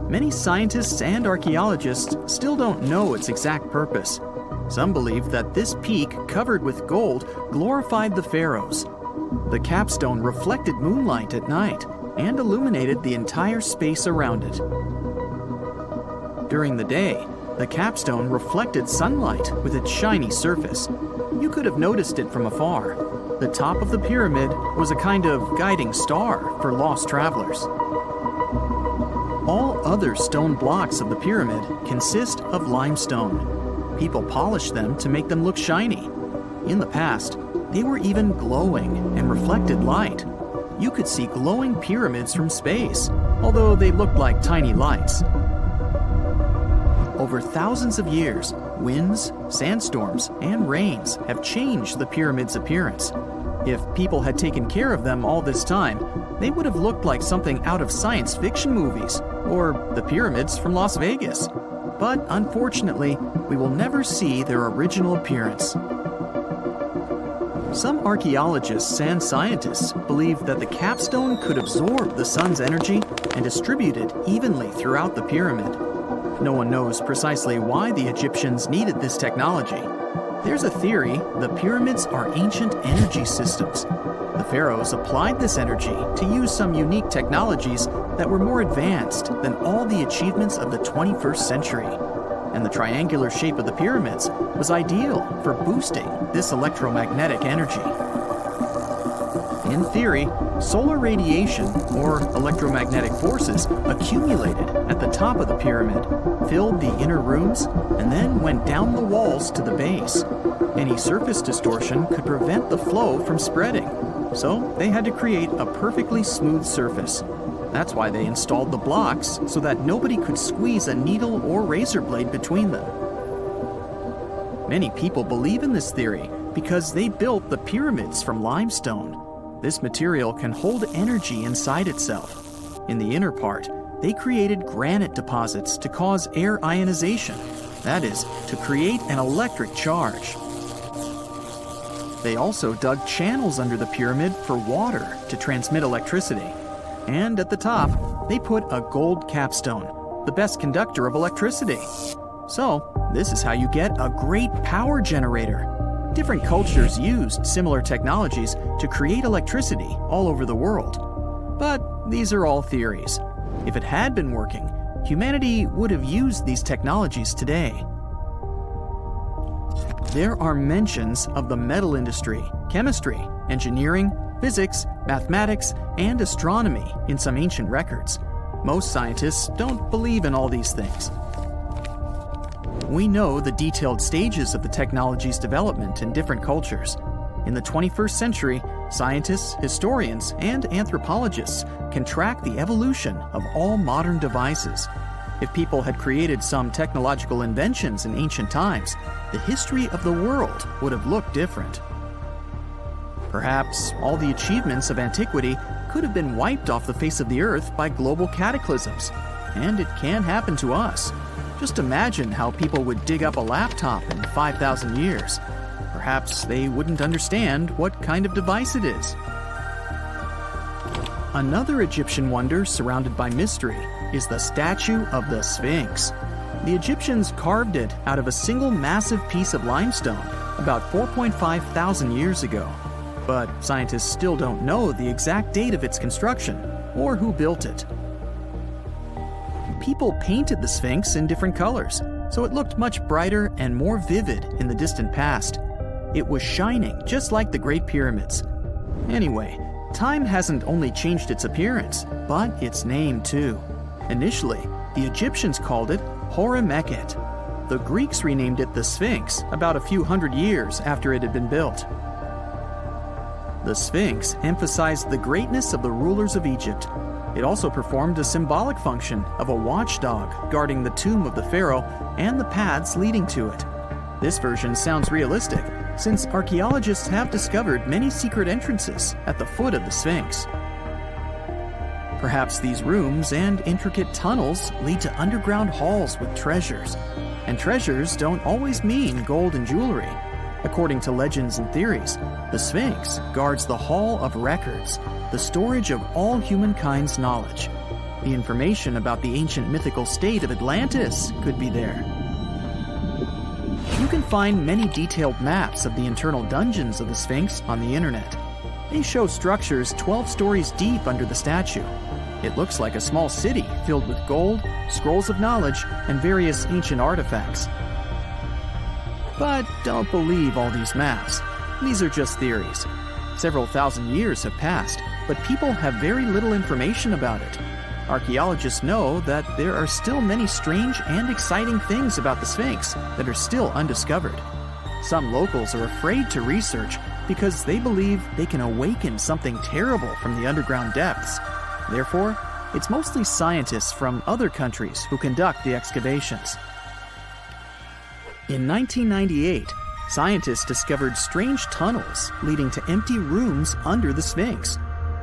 Many scientists and archaeologists still don't know its exact purpose. Some believe that this peak covered with gold glorified the pharaohs. The capstone reflected moonlight at night and illuminated the entire space around it. During the day, the capstone reflected sunlight with its shiny surface. You could have noticed it from afar. The top of the pyramid was a kind of guiding star for lost travelers. All other stone blocks of the pyramid consist of limestone. People polished them to make them look shiny. In the past, they were even glowing and reflected light. You could see glowing pyramids from space, although they looked like tiny lights. Over thousands of years, winds, sandstorms, and rains have changed the pyramid's appearance. If people had taken care of them all this time, they would have looked like something out of science fiction movies, or the pyramids from Las Vegas. But unfortunately, we will never see their original appearance. Some archaeologists and scientists believe that the capstone could absorb the sun's energy and distribute it evenly throughout the pyramid. No one knows precisely why the Egyptians needed this technology. There's a theory the pyramids are ancient energy systems. The pharaohs applied this energy to use some unique technologies that were more advanced than all the achievements of the 21st century. And the triangular shape of the pyramids was ideal for boosting this electromagnetic energy. In theory, solar radiation, or electromagnetic forces, accumulated at the top of the pyramid, filled the inner rooms, and then went down the walls to the base. Any surface distortion could prevent the flow from spreading, so they had to create a perfectly smooth surface. That's why they installed the blocks so that nobody could squeeze a needle or razor blade between them. Many people believe in this theory because they built the pyramids from limestone. This material can hold energy inside itself. In the inner part, they created granite deposits to cause air ionization, that is, to create an electric charge. They also dug channels under the pyramid for water to transmit electricity. And at the top, they put a gold capstone, the best conductor of electricity. So, this is how you get a great power generator. Different cultures used similar technologies to create electricity all over the world. But these are all theories. If it had been working, humanity would have used these technologies today. There are mentions of the metal industry, chemistry, engineering, physics, mathematics, and astronomy in some ancient records. Most scientists don't believe in all these things. We know the detailed stages of the technology's development in different cultures. In the 21st century, scientists, historians, and anthropologists can track the evolution of all modern devices. If people had created some technological inventions in ancient times, the history of the world would have looked different. Perhaps all the achievements of antiquity could have been wiped off the face of the earth by global cataclysms. And it can happen to us. Just imagine how people would dig up a laptop in 5,000 years. Perhaps they wouldn't understand what kind of device it is. Another Egyptian wonder surrounded by mystery is the statue of the Sphinx. The Egyptians carved it out of a single massive piece of limestone about 4.5 thousand years ago. But scientists still don't know the exact date of its construction or who built it. People painted the Sphinx in different colors, so it looked much brighter and more vivid in the distant past. It was shining just like the Great Pyramids. Anyway, time hasn't only changed its appearance, but its name too. Initially, the Egyptians called it Hor-Mekhet. The Greeks renamed it the Sphinx about a few hundred years after it had been built. The Sphinx emphasized the greatness of the rulers of Egypt. It also performed a symbolic function of a watchdog guarding the tomb of the pharaoh and the paths leading to it. This version sounds realistic, since archaeologists have discovered many secret entrances at the foot of the Sphinx. Perhaps these rooms and intricate tunnels lead to underground halls with treasures. And treasures don't always mean gold and jewelry. According to legends and theories, the Sphinx guards the Hall of Records, the storage of all humankind's knowledge. The information about the ancient mythical state of Atlantis could be there. You can find many detailed maps of the internal dungeons of the Sphinx on the internet. They show structures 12 stories deep under the statue. It looks like a small city filled with gold, scrolls of knowledge, and various ancient artifacts. But don't believe all these maps. These are just theories. Several thousand years have passed, but people have very little information about it. Archaeologists know that there are still many strange and exciting things about the Sphinx that are still undiscovered. Some locals are afraid to research because they believe they can awaken something terrible from the underground depths. Therefore, it's mostly scientists from other countries who conduct the excavations. In 1998, scientists discovered strange tunnels leading to empty rooms under the Sphinx.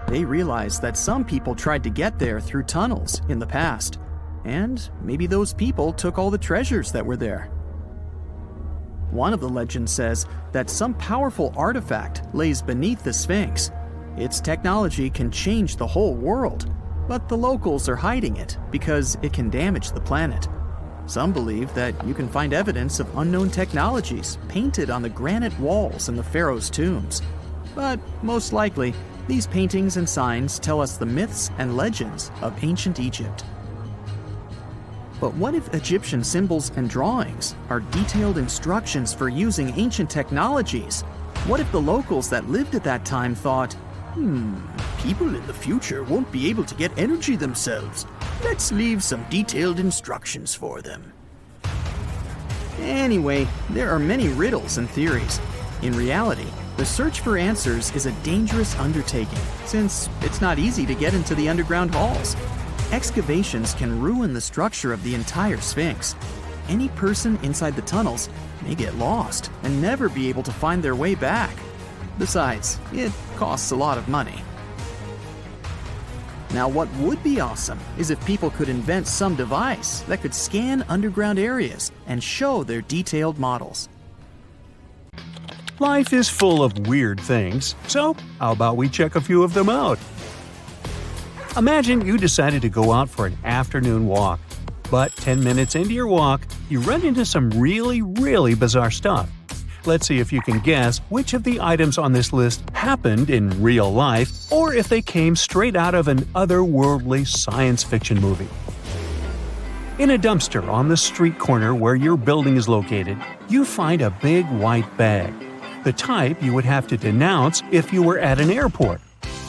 They realized that some people tried to get there through tunnels in the past, and maybe those people took all the treasures that were there. One of the legends says that some powerful artifact lays beneath the Sphinx. Its technology can change the whole world, but the locals are hiding it because it can damage the planet. Some believe that you can find evidence of unknown technologies painted on the granite walls in the pharaoh's tombs. But most likely, these paintings and signs tell us the myths and legends of ancient Egypt. But what if Egyptian symbols and drawings are detailed instructions for using ancient technologies? What if the locals that lived at that time thought, people in the future won't be able to get energy themselves. Let's leave some detailed instructions for them. Anyway, there are many riddles and theories. In reality, the search for answers is a dangerous undertaking, since it's not easy to get into the underground halls. Excavations can ruin the structure of the entire Sphinx. Any person inside the tunnels may get lost and never be able to find their way back. Besides, it costs a lot of money. Now, what would be awesome is if people could invent some device that could scan underground areas and show their detailed models. Life is full of weird things, so how about we check a few of them out? Imagine you decided to go out for an afternoon walk, but 10 minutes into your walk, you run into some really bizarre stuff. Let's see if you can guess which of the items on this list happened in real life, or if they came straight out of an otherworldly science fiction movie. In a dumpster on the street corner where your building is located, you find a big white bag. The type you would have to denounce if you were at an airport.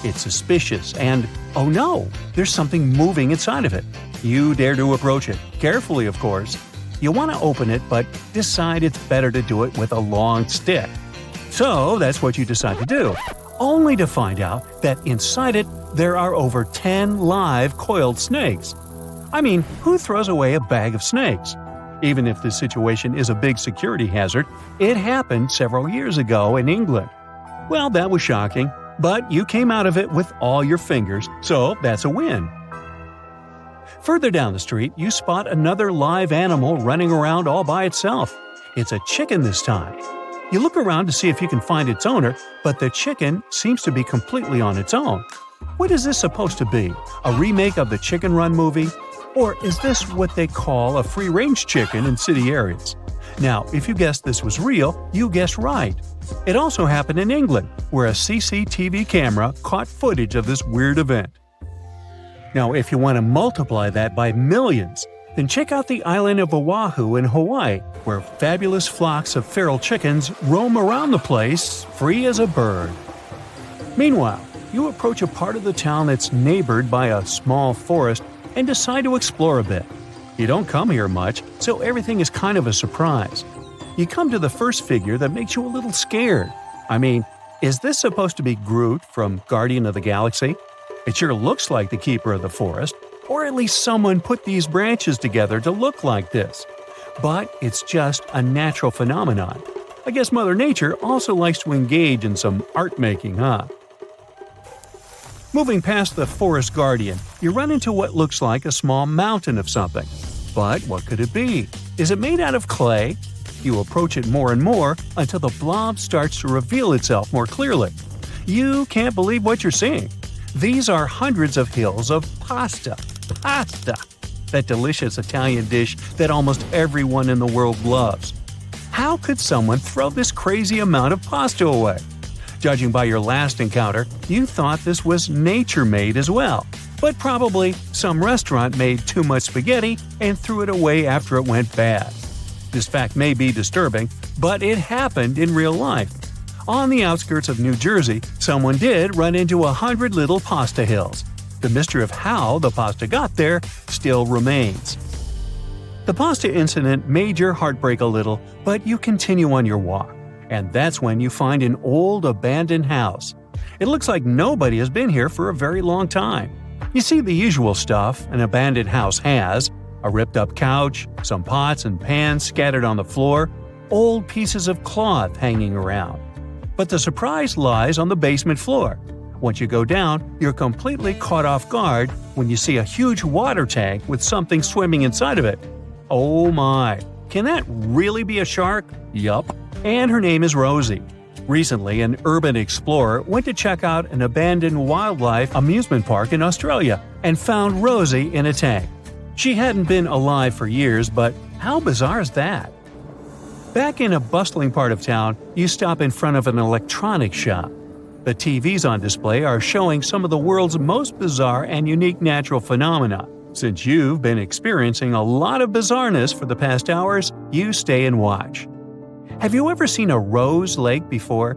It's suspicious and, oh no, there's something moving inside of it. You dare to approach it, carefully of course. You want to open it, but decide it's better to do it with a long stick. So that's what you decide to do, only to find out that inside it there are over 10 live coiled snakes. I mean, who throws away a bag of snakes? Even if the situation is a big security hazard, it happened several years ago in England. Well, that was shocking, but you came out of it with all your fingers, so that's a win. Further down the street, you spot another live animal running around all by itself. It's a chicken this time. You look around to see if you can find its owner, but the chicken seems to be completely on its own. What is this supposed to be? A remake of the Chicken Run movie? Or is this what they call a free-range chicken in city areas? Now, if you guessed this was real, you guessed right. It also happened in England, where a CCTV camera caught footage of this weird event. Now, if you want to multiply that by millions, then check out the island of Oahu in Hawaii, where fabulous flocks of feral chickens roam around the place, free as a bird. Meanwhile, you approach a part of the town that's neighbored by a small forest and decide to explore a bit. You don't come here much, so everything is kind of a surprise. You come to the first figure that makes you a little scared. I mean, is this supposed to be Groot from Guardian of the Galaxy? It sure looks like the keeper of the forest, or at least someone put these branches together to look like this. But it's just a natural phenomenon. I guess Mother Nature also likes to engage in some art making, huh? Moving past the forest guardian, you run into what looks like a small mountain of something. But what could it be? Is it made out of clay? You approach it more and more until the blob starts to reveal itself more clearly. You can't believe what you're seeing. These are hundreds of hills of pasta. Pasta! That delicious Italian dish that almost everyone in the world loves. How could someone throw this crazy amount of pasta away? Judging by your last encounter, you thought this was nature-made as well. But probably some restaurant made too much spaghetti and threw it away after it went bad. This fact may be disturbing, but it happened in real life. On the outskirts of New Jersey, someone did run into 100 little pasta hills. The mystery of how the pasta got there still remains. The pasta incident made your heart break a little, but you continue on your walk. And that's when you find an old abandoned house. It looks like nobody has been here for a very long time. You see the usual stuff an abandoned house has: a ripped-up couch, some pots and pans scattered on the floor, old pieces of cloth hanging around. But the surprise lies on the basement floor. Once you go down, you're completely caught off guard when you see a huge water tank with something swimming inside of it. Oh my! Can that really be a shark? Yup. And her name is Rosie. Recently, an urban explorer went to check out an abandoned wildlife amusement park in Australia and found Rosie in a tank. She hadn't been alive for years, but how bizarre is that? Back in a bustling part of town, you stop in front of an electronics shop. The TVs on display are showing some of the world's most bizarre and unique natural phenomena. Since you've been experiencing a lot of bizarreness for the past hours, you stay and watch. Have you ever seen a rose lake before?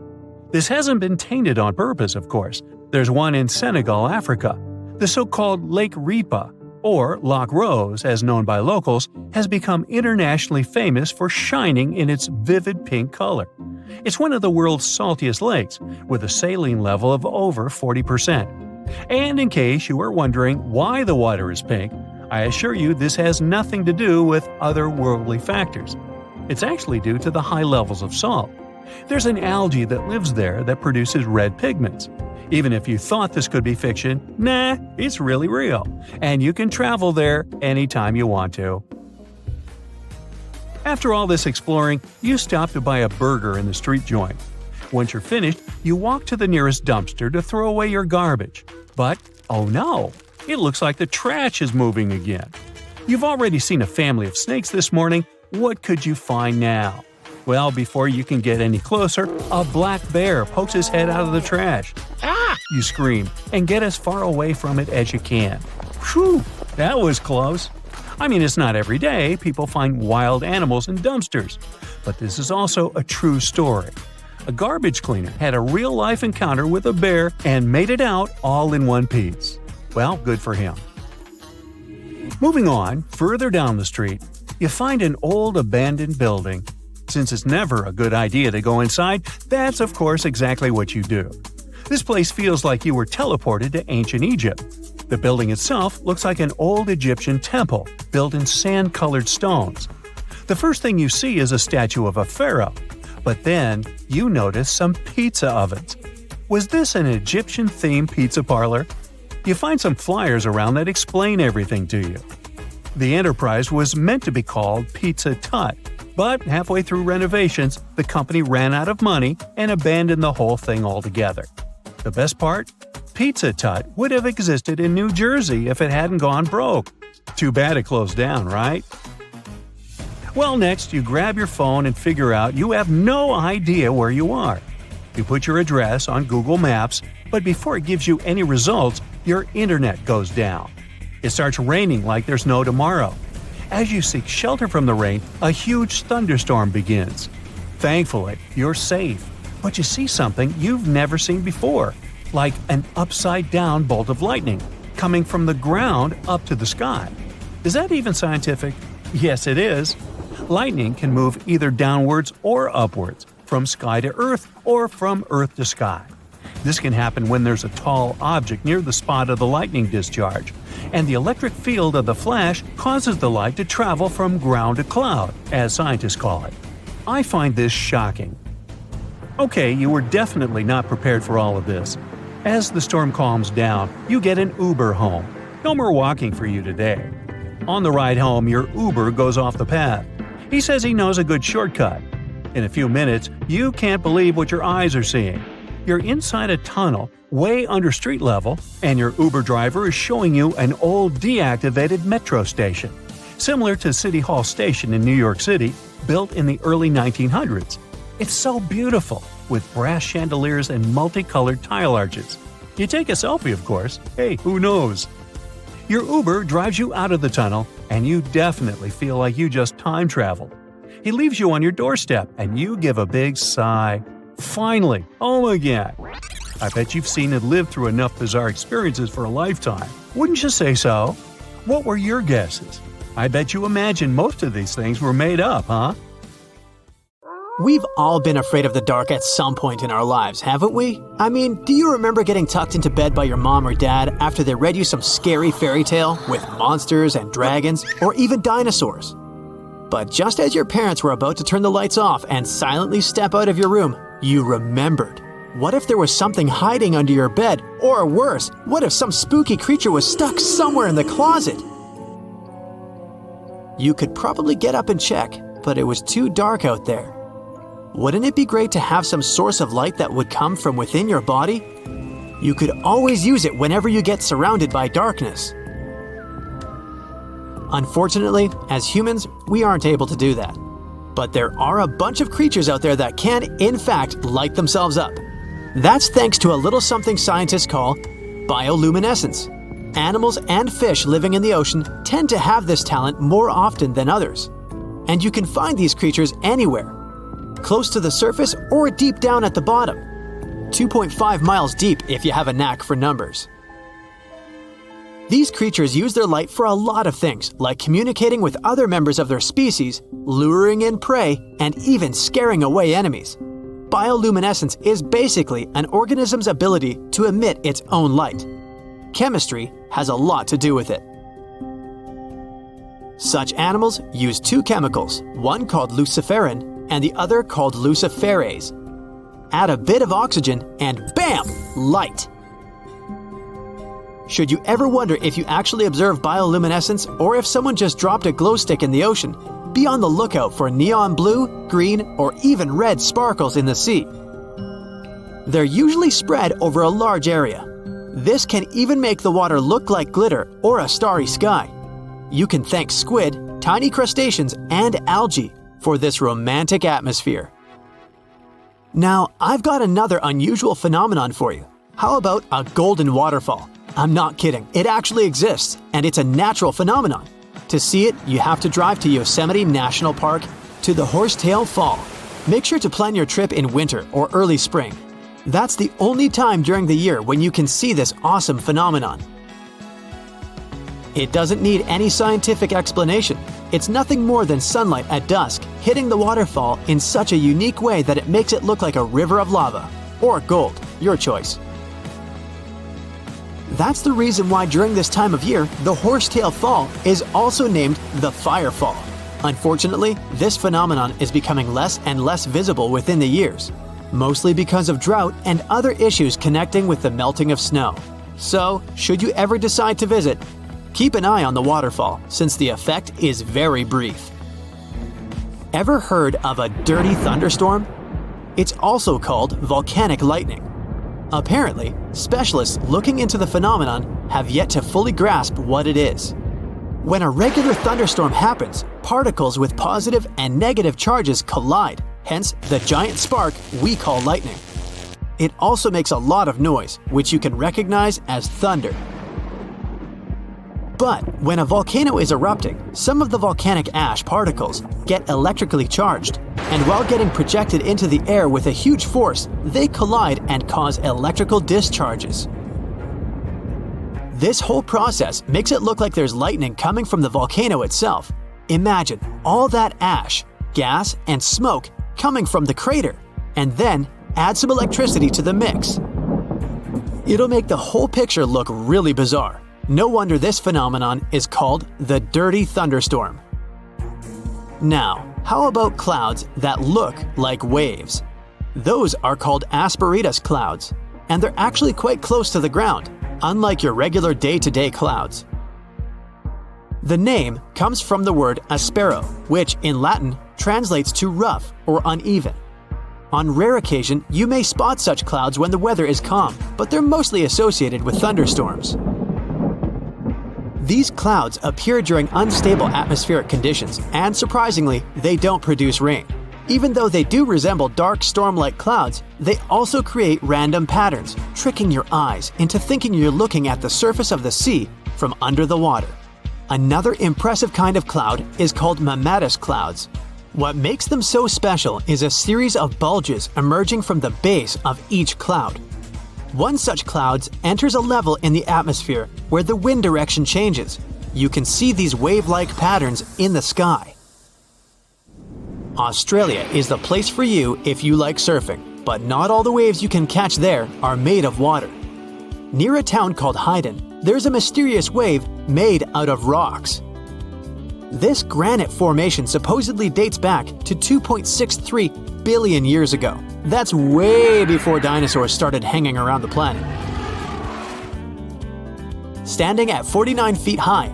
This hasn't been tainted on purpose, of course. There's one in Senegal, Africa. The so-called Lake Ripa, or Loch Rose as known by locals, has become internationally famous for shining in its vivid pink color. It's one of the world's saltiest lakes, with a saline level of over 40%. And in case you were wondering why the water is pink, I assure you this has nothing to do with otherworldly factors. It's actually due to the high levels of salt. There's an algae that lives there that produces red pigments. Even if you thought this could be fiction, nah, it's really real. And you can travel there anytime you want to. After all this exploring, you stop to buy a burger in the street joint. Once you're finished, you walk to the nearest dumpster to throw away your garbage. But, oh no, it looks like the trash is moving again. You've already seen a family of snakes this morning. What could you find now? Well, before you can get any closer, a black bear pokes his head out of the trash. Ah! You scream, and get as far away from it as you can. Whew, that was close. I mean, it's not every day people find wild animals in dumpsters. But this is also a true story. A garbage cleaner had a real-life encounter with a bear and made it out all in one piece. Well, good for him. Moving on, further down the street, you find an old abandoned building. Since it's never a good idea to go inside, that's of course exactly what you do. This place feels like you were teleported to ancient Egypt. The building itself looks like an old Egyptian temple built in sand-colored stones. The first thing you see is a statue of a pharaoh, but then you notice some pizza ovens. Was this an Egyptian-themed pizza parlor? You find some flyers around that explain everything to you. The enterprise was meant to be called Pizza Tut, but halfway through renovations, the company ran out of money and abandoned the whole thing altogether. The best part? Pizza Tut would have existed in New Jersey if it hadn't gone broke. Too bad it closed down, right? Well, next, you grab your phone and figure out you have no idea where you are. You put your address on Google Maps, but before it gives you any results, your internet goes down. It starts raining like there's no tomorrow. As you seek shelter from the rain, a huge thunderstorm begins. Thankfully, you're safe, but you see something you've never seen before, like an upside-down bolt of lightning coming from the ground up to the sky. Is that even scientific? Yes, it is. Lightning can move either downwards or upwards, from sky to earth or from earth to sky. This can happen when there's a tall object near the spot of the lightning discharge, and the electric field of the flash causes the light to travel from ground to cloud, as scientists call it. I find this shocking. Okay, you were definitely not prepared for all of this. As the storm calms down, you get an Uber home. No more walking for you today. On the ride home, your Uber goes off the path. He says he knows a good shortcut. In a few minutes, you can't believe what your eyes are seeing. You're inside a tunnel, way under street level, and your Uber driver is showing you an old deactivated metro station, similar to City Hall Station in New York City, built in the early 1900s. It's so beautiful, with brass chandeliers and multicolored tile arches. You take a selfie, of course. Hey, who knows? Your Uber drives you out of the tunnel, and you definitely feel like you just time traveled. He leaves you on your doorstep, and you give a big sigh. Finally, home again. I bet you've seen and lived through enough bizarre experiences for a lifetime. Wouldn't you say so? What were your guesses? I bet you imagine most of these things were made up, huh? We've all been afraid of the dark at some point in our lives, haven't we? I mean, do you remember getting tucked into bed by your mom or dad after they read you some scary fairy tale with monsters and dragons or even dinosaurs? But just as your parents were about to turn the lights off and silently step out of your room, you remembered. What if there was something hiding under your bed? Or worse, what if some spooky creature was stuck somewhere in the closet? You could probably get up and check, but it was too dark out there. Wouldn't it be great to have some source of light that would come from within your body? You could always use it whenever you get surrounded by darkness. Unfortunately, as humans, we aren't able to do that. But there are a bunch of creatures out there that can, in fact, light themselves up. That's thanks to a little something scientists call bioluminescence. Animals and fish living in the ocean tend to have this talent more often than others. And you can find these creatures anywhere, close to the surface or deep down at the bottom. 2.5 miles deep if you have a knack for numbers. These creatures use their light for a lot of things, like communicating with other members of their species, luring in prey, and even scaring away enemies. Bioluminescence is basically an organism's ability to emit its own light. Chemistry has a lot to do with it. Such animals use two chemicals, one called luciferin and the other called luciferase. Add a bit of oxygen and bam! Light! Should you ever wonder if you actually observe bioluminescence or if someone just dropped a glow stick in the ocean, be on the lookout for neon blue, green, or even red sparkles in the sea. They're usually spread over a large area. This can even make the water look like glitter or a starry sky. You can thank squid, tiny crustaceans, and algae for this romantic atmosphere. Now, I've got another unusual phenomenon for you. How about a golden waterfall? I'm not kidding, it actually exists, and it's a natural phenomenon. To see it, you have to drive to Yosemite National Park to the Horsetail Fall. Make sure to plan your trip in winter or early spring. That's the only time during the year when you can see this awesome phenomenon. It doesn't need any scientific explanation. It's nothing more than sunlight at dusk hitting the waterfall in such a unique way that it makes it look like a river of lava. Or gold, your choice. That's the reason why during this time of year, the Horsetail Fall is also named the Firefall. Unfortunately, this phenomenon is becoming less and less visible within the years, mostly because of drought and other issues connecting with the melting of snow. So, should you ever decide to visit, keep an eye on the waterfall since the effect is very brief. Ever heard of a dirty thunderstorm? It's also called volcanic lightning. Apparently, specialists looking into the phenomenon have yet to fully grasp what it is. When a regular thunderstorm happens, particles with positive and negative charges collide, hence the giant spark we call lightning. It also makes a lot of noise, which you can recognize as thunder. But when a volcano is erupting, some of the volcanic ash particles get electrically charged, and while getting projected into the air with a huge force, they collide and cause electrical discharges. This whole process makes it look like there's lightning coming from the volcano itself. Imagine all that ash, gas, and smoke coming from the crater, and then add some electricity to the mix. It'll make the whole picture look really bizarre. No wonder this phenomenon is called the dirty thunderstorm. Now, how about clouds that look like waves? Those are called asperitas clouds, and they're actually quite close to the ground, unlike your regular day-to-day clouds. The name comes from the word aspero, which in Latin translates to rough or uneven. On rare occasion, you may spot such clouds when the weather is calm, but they're mostly associated with thunderstorms. These clouds appear during unstable atmospheric conditions, and surprisingly, they don't produce rain. Even though they do resemble dark storm-like clouds, they also create random patterns, tricking your eyes into thinking you're looking at the surface of the sea from under the water. Another impressive kind of cloud is called mammatus clouds. What makes them so special is a series of bulges emerging from the base of each cloud. One such cloud enters a level in the atmosphere where the wind direction changes. You can see these wave-like patterns in the sky. Australia is the place for you if you like surfing, but not all the waves you can catch there are made of water. Near a town called Hayden, there's a mysterious wave made out of rocks. This granite formation supposedly dates back to 2.63 billion years ago. That's way before dinosaurs started hanging around the planet. Standing at 49 feet high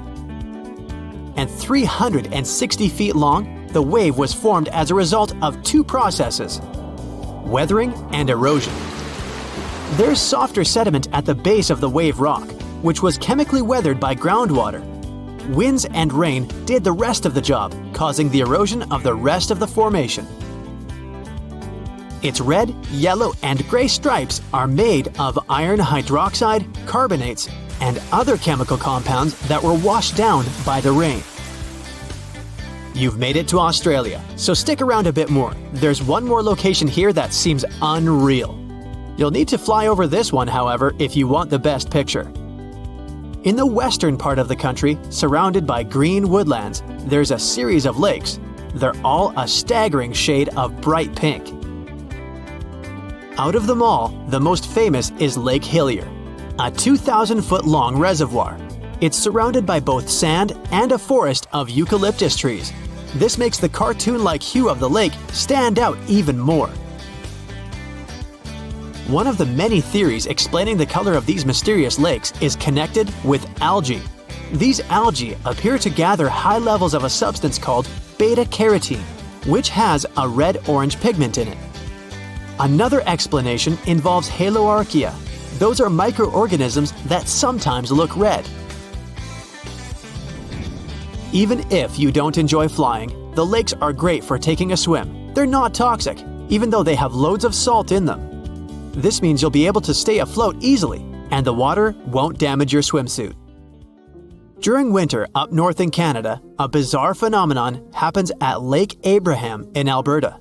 and 360 feet long, the wave was formed as a result of two processes: weathering and erosion. There's softer sediment at the base of the wave rock, which was chemically weathered by groundwater. Winds and rain did the rest of the job, causing the erosion of the rest of the formation. Its red, yellow, and gray stripes are made of iron hydroxide, carbonates, and other chemical compounds that were washed down by the rain. You've made it to Australia, so stick around a bit more. There's one more location here that seems unreal. You'll need to fly over this one, however, if you want the best picture. In the western part of the country, surrounded by green woodlands, there's a series of lakes. They're all a staggering shade of bright pink. Out of them all, the most famous is Lake Hillier, a 2,000-foot-long reservoir. It's surrounded by both sand and a forest of eucalyptus trees. This makes the cartoon-like hue of the lake stand out even more. One of the many theories explaining the color of these mysterious lakes is connected with algae. These algae appear to gather high levels of a substance called beta-carotene, which has a red-orange pigment in it. Another explanation involves haloarchaea. Those are microorganisms that sometimes look red. Even if you don't enjoy flying, the lakes are great for taking a swim. They're not toxic, even though they have loads of salt in them. This means you'll be able to stay afloat easily, and the water won't damage your swimsuit. During winter up north in Canada, a bizarre phenomenon happens at Lake Abraham in Alberta.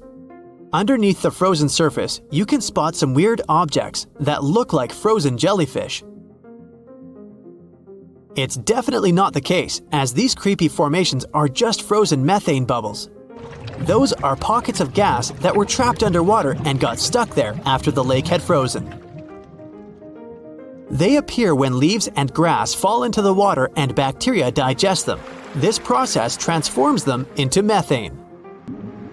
Underneath the frozen surface, you can spot some weird objects that look like frozen jellyfish. It's definitely not the case, as these creepy formations are just frozen methane bubbles. Those are pockets of gas that were trapped underwater and got stuck there after the lake had frozen. They appear when leaves and grass fall into the water and bacteria digest them. This process transforms them into methane.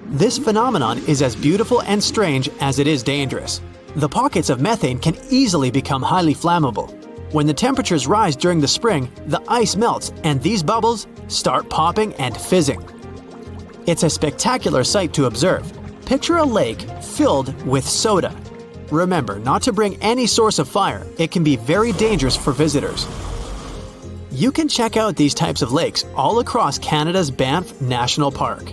This phenomenon is as beautiful and strange as it is dangerous. The pockets of methane can easily become highly flammable. When the temperatures rise during the spring, the ice melts and these bubbles start popping and fizzing. It's a spectacular sight to observe. Picture a lake filled with soda. Remember not to bring any source of fire. It can be very dangerous for visitors. You can check out these types of lakes all across Canada's Banff National Park.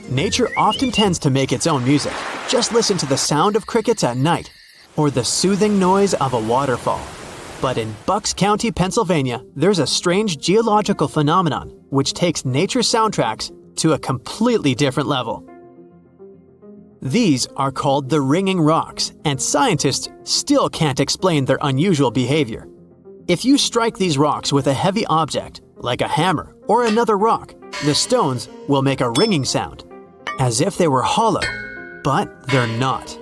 Nature often tends to make its own music. Just listen to the sound of crickets at night or the soothing noise of a waterfall. But in Bucks County, Pennsylvania, there's a strange geological phenomenon which takes nature soundtracks to a completely different level. These are called the ringing rocks, and scientists still can't explain their unusual behavior. If you strike these rocks with a heavy object, like a hammer or another rock, the stones will make a ringing sound, as if they were hollow, but they're not.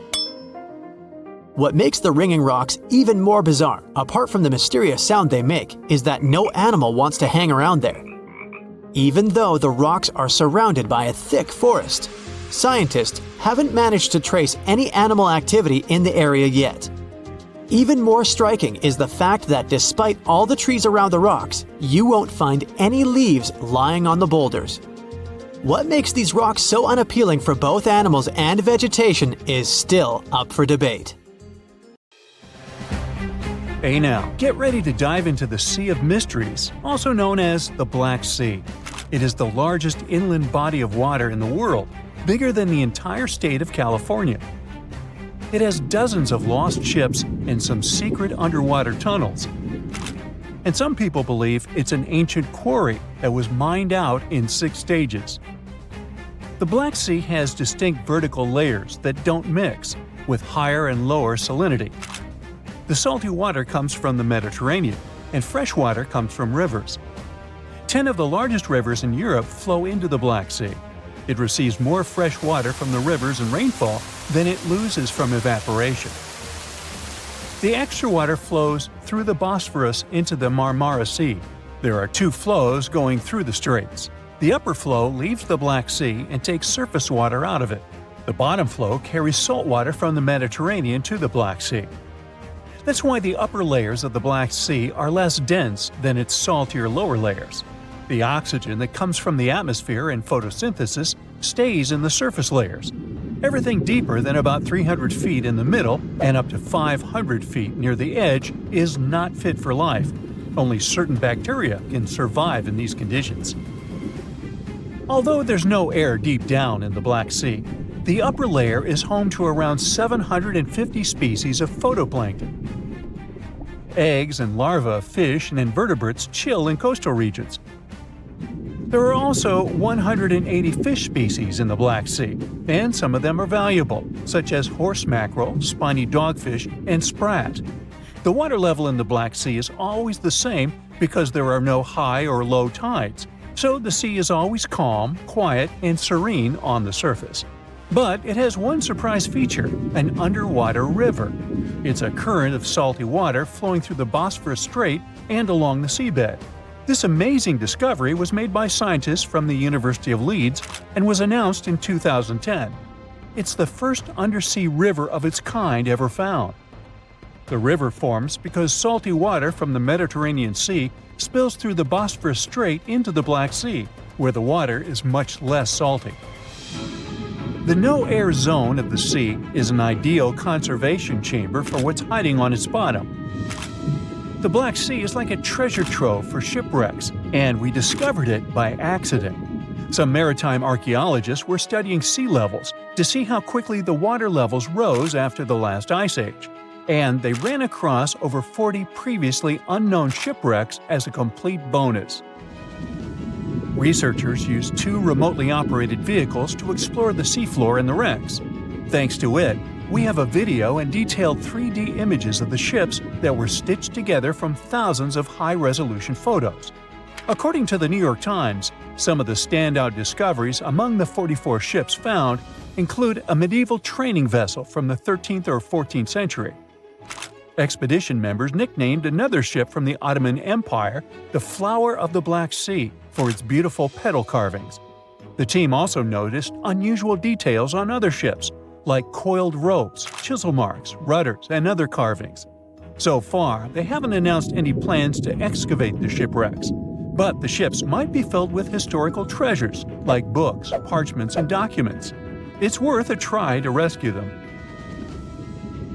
What makes the ringing rocks even more bizarre, apart from the mysterious sound they make, is that no animal wants to hang around there. Even though the rocks are surrounded by a thick forest, scientists haven't managed to trace any animal activity in the area yet. Even more striking is the fact that despite all the trees around the rocks, you won't find any leaves lying on the boulders. What makes these rocks so unappealing for both animals and vegetation is still up for debate. Hey now, get ready to dive into the Sea of Mysteries, also known as the Black Sea. It is the largest inland body of water in the world, bigger than the entire state of California. It has dozens of lost ships and some secret underwater tunnels. And some people believe it's an ancient quarry that was mined out in 6 stages. The Black Sea has distinct vertical layers that don't mix, with higher and lower salinity. The salty water comes from the Mediterranean, and fresh water comes from rivers. 10 of the largest rivers in Europe flow into the Black Sea. It receives more fresh water from the rivers and rainfall than it loses from evaporation. The extra water flows through the Bosphorus into the Marmara Sea. There are 2 flows going through the straits. The upper flow leaves the Black Sea and takes surface water out of it. The bottom flow carries salt water from the Mediterranean to the Black Sea. That's why the upper layers of the Black Sea are less dense than its saltier lower layers. The oxygen that comes from the atmosphere and photosynthesis stays in the surface layers. Everything deeper than about 300 feet in the middle and up to 500 feet near the edge is not fit for life. Only certain bacteria can survive in these conditions. Although there's no air deep down in the Black Sea, the upper layer is home to around 750 species of phytoplankton. Eggs and larvae of fish and invertebrates chill in coastal regions. There are also 180 fish species in the Black Sea, and some of them are valuable, such as horse mackerel, spiny dogfish, and sprat. The water level in the Black Sea is always the same because there are no high or low tides, so the sea is always calm, quiet, and serene on the surface. But it has one surprise feature, an underwater river. It's a current of salty water flowing through the Bosphorus Strait and along the seabed. This amazing discovery was made by scientists from the University of Leeds and was announced in 2010. It's the first undersea river of its kind ever found. The river forms because salty water from the Mediterranean Sea spills through the Bosphorus Strait into the Black Sea, where the water is much less salty. The no-air zone of the sea is an ideal conservation chamber for what's hiding on its bottom. The Black Sea is like a treasure trove for shipwrecks, and we discovered it by accident. Some maritime archaeologists were studying sea levels to see how quickly the water levels rose after the last ice age, and they ran across over 40 previously unknown shipwrecks as a complete bonus. Researchers used 2 remotely operated vehicles to explore the seafloor and the wrecks. Thanks to it, we have a video and detailed 3D images of the ships that were stitched together from thousands of high-resolution photos. According to the New York Times, some of the standout discoveries among the 44 ships found include a medieval training vessel from the 13th or 14th century. Expedition members nicknamed another ship from the Ottoman Empire the Flower of the Black Sea for its beautiful petal carvings. The team also noticed unusual details on other ships, like coiled ropes, chisel marks, rudders, and other carvings. So far, they haven't announced any plans to excavate the shipwrecks, but the ships might be filled with historical treasures like books, parchments, and documents. It's worth a try to rescue them.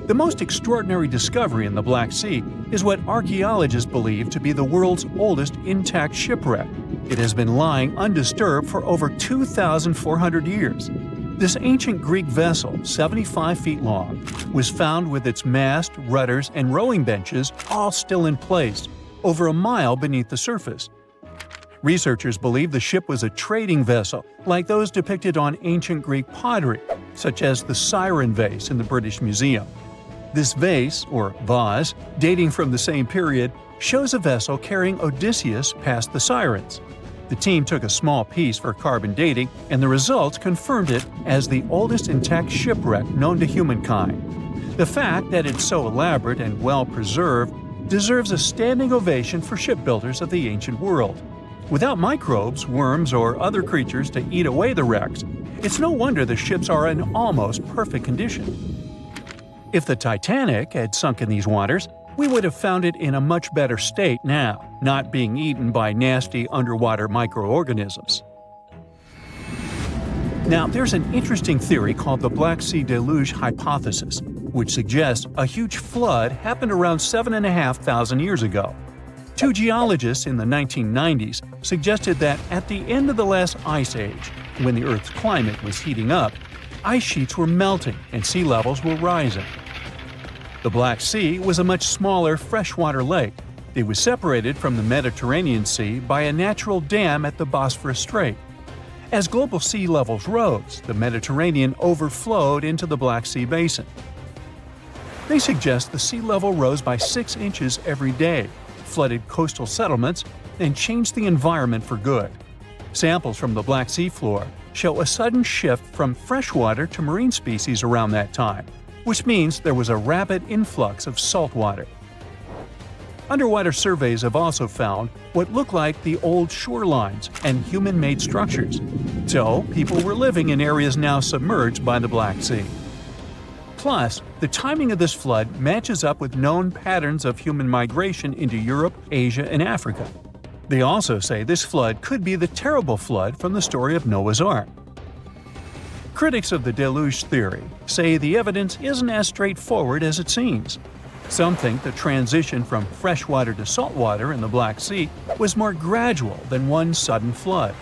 The most extraordinary discovery in the Black Sea is what archaeologists believe to be the world's oldest intact shipwreck. It has been lying undisturbed for over 2,400 years. This ancient Greek vessel, 75 feet long, was found with its mast, rudders, and rowing benches all still in place, over a mile beneath the surface. Researchers believe the ship was a trading vessel, like those depicted on ancient Greek pottery, such as the Siren vase in the British Museum. This vase, or vase, dating from the same period, shows a vessel carrying Odysseus past the Sirens. The team took a small piece for carbon dating, and the results confirmed it as the oldest intact shipwreck known to humankind. The fact that it's so elaborate and well-preserved deserves a standing ovation for shipbuilders of the ancient world. Without microbes, worms, or other creatures to eat away the wrecks, it's no wonder the ships are in almost perfect condition. If the Titanic had sunk in these waters, we would have found it in a much better state now, not being eaten by nasty underwater microorganisms. Now, there's an interesting theory called the Black Sea Deluge hypothesis, which suggests a huge flood happened around 7,500 years ago. Two geologists in the 1990s suggested that at the end of the last ice age, when the Earth's climate was heating up, ice sheets were melting and sea levels were rising. The Black Sea was a much smaller freshwater lake. It was separated from the Mediterranean Sea by a natural dam at the Bosphorus Strait. As global sea levels rose, the Mediterranean overflowed into the Black Sea basin. They suggest the sea level rose by 6 inches every day, flooded coastal settlements, and changed the environment for good. Samples from the Black Sea floor show a sudden shift from freshwater to marine species around that time, which means there was a rapid influx of salt water. Underwater surveys have also found what look like the old shorelines and human-made structures. So, people were living in areas now submerged by the Black Sea. Plus, the timing of this flood matches up with known patterns of human migration into Europe, Asia, and Africa. They also say this flood could be the terrible flood from the story of Noah's Ark. Critics of the deluge theory say the evidence isn't as straightforward as it seems. Some think the transition from freshwater to saltwater in the Black Sea was more gradual than one sudden flood.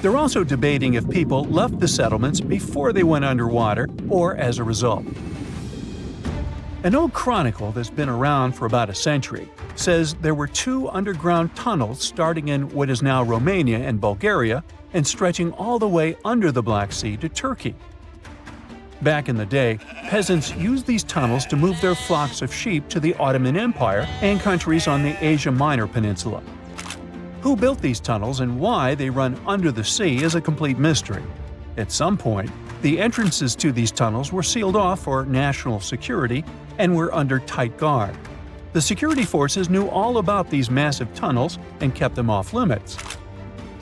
They're also debating if people left the settlements before they went underwater or as a result. An old chronicle that's been around for about a century says there were 2 underground tunnels starting in what is now Romania and Bulgaria and stretching all the way under the Black Sea to Turkey. Back in the day, peasants used these tunnels to move their flocks of sheep to the Ottoman Empire and countries on the Asia Minor Peninsula. Who built these tunnels and why they run under the sea is a complete mystery. At some point, the entrances to these tunnels were sealed off for national security and were under tight guard. The security forces knew all about these massive tunnels and kept them off limits.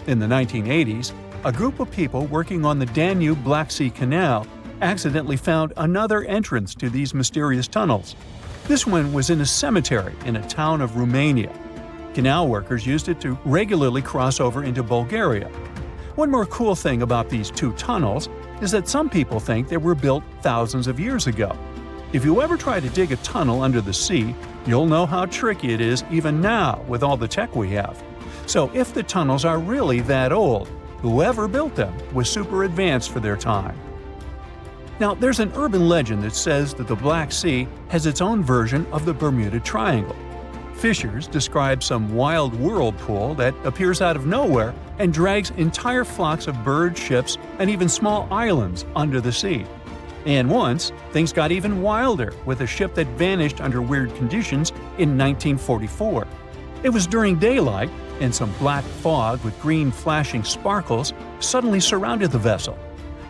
In the 1980s, a group of people working on the Danube-Black Sea Canal accidentally found another entrance to these mysterious tunnels. This one was in a cemetery in a town of Romania. Canal workers used it to regularly cross over into Bulgaria. One more cool thing about these 2 tunnels is that some people think they were built thousands of years ago. If you ever try to dig a tunnel under the sea, you'll know how tricky it is even now with all the tech we have. So if the tunnels are really that old, whoever built them was super advanced for their time. Now, there's an urban legend that says that the Black Sea has its own version of the Bermuda Triangle. Fishers describe some wild whirlpool that appears out of nowhere and drags entire flocks of birds, ships, and even small islands under the sea. And once, things got even wilder with a ship that vanished under weird conditions in 1944. It was during daylight, and some black fog with green flashing sparkles suddenly surrounded the vessel.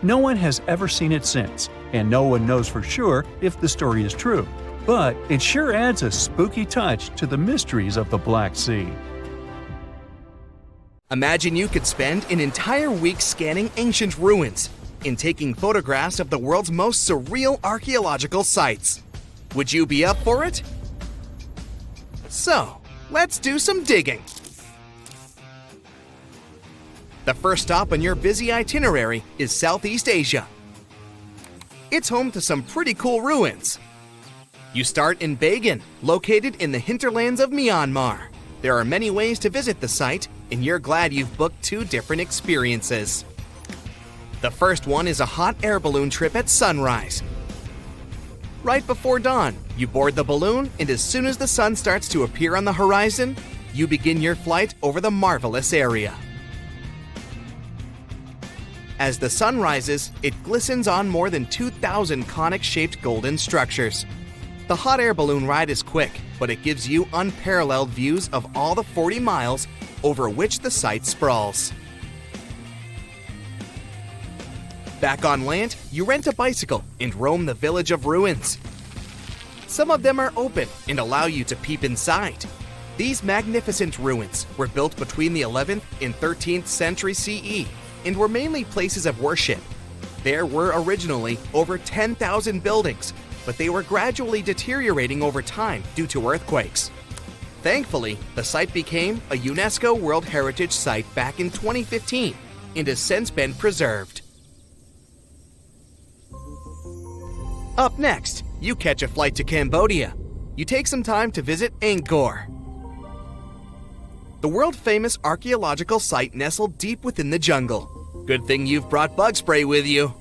No one has ever seen it since, and no one knows for sure if the story is true. But it sure adds a spooky touch to the mysteries of the Black Sea. Imagine you could spend an entire week scanning ancient ruins, in taking photographs of the world's most surreal archaeological sites. Would you be up for it? So, let's do some digging. The first stop on your busy itinerary is Southeast Asia. It's home to some pretty cool ruins. You start in Bagan, located in the hinterlands of Myanmar. There are many ways to visit the site, and you're glad you've booked 2 different experiences. The first one is a hot air balloon trip at sunrise. Right before dawn, you board the balloon, and as soon as the sun starts to appear on the horizon, you begin your flight over the marvelous area. As the sun rises, it glistens on more than 2,000 conic-shaped golden structures. The hot air balloon ride is quick, but it gives you unparalleled views of all the 40 miles over which the site sprawls. Back on land, you rent a bicycle and roam the village of ruins. Some of them are open and allow you to peep inside. These magnificent ruins were built between the 11th and 13th century CE and were mainly places of worship. There were originally over 10,000 buildings, but they were gradually deteriorating over time due to earthquakes. Thankfully, the site became a UNESCO World Heritage Site back in 2015 and has since been preserved. Up next, you catch a flight to Cambodia. You take some time to visit Angkor, the world-famous archaeological site nestled deep within the jungle. Good thing you've brought bug spray with you.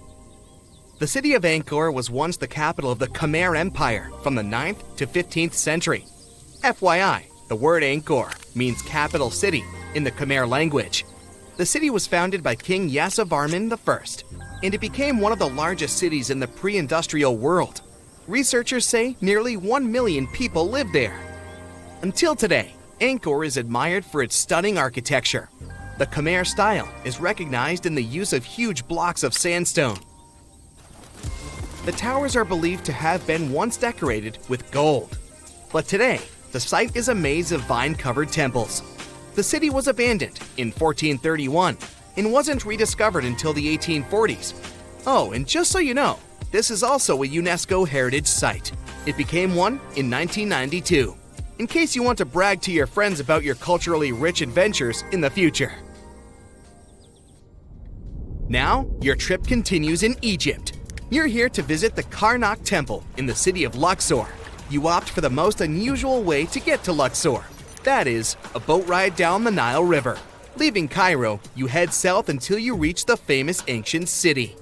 The city of Angkor was once the capital of the Khmer Empire from the 9th to 15th century. FYI, the word Angkor means capital city in the Khmer language. The city was founded by King Yasovarman I, and it became one of the largest cities in the pre-industrial world. Researchers say nearly 1 million people live there. Until today, Angkor is admired for its stunning architecture. The Khmer style is recognized in the use of huge blocks of sandstone. The towers are believed to have been once decorated with gold. But today, the site is a maze of vine-covered temples. The city was abandoned in 1431 and wasn't rediscovered until the 1840s. Oh, and just so you know, this is also a UNESCO Heritage Site. It became one in 1992, in case you want to brag to your friends about your culturally rich adventures in the future. Now, your trip continues in Egypt. You're here to visit the Karnak Temple in the city of Luxor. You opt for the most unusual way to get to Luxor. That is, a boat ride down the Nile River. Leaving Cairo, you head south until you reach the famous ancient city.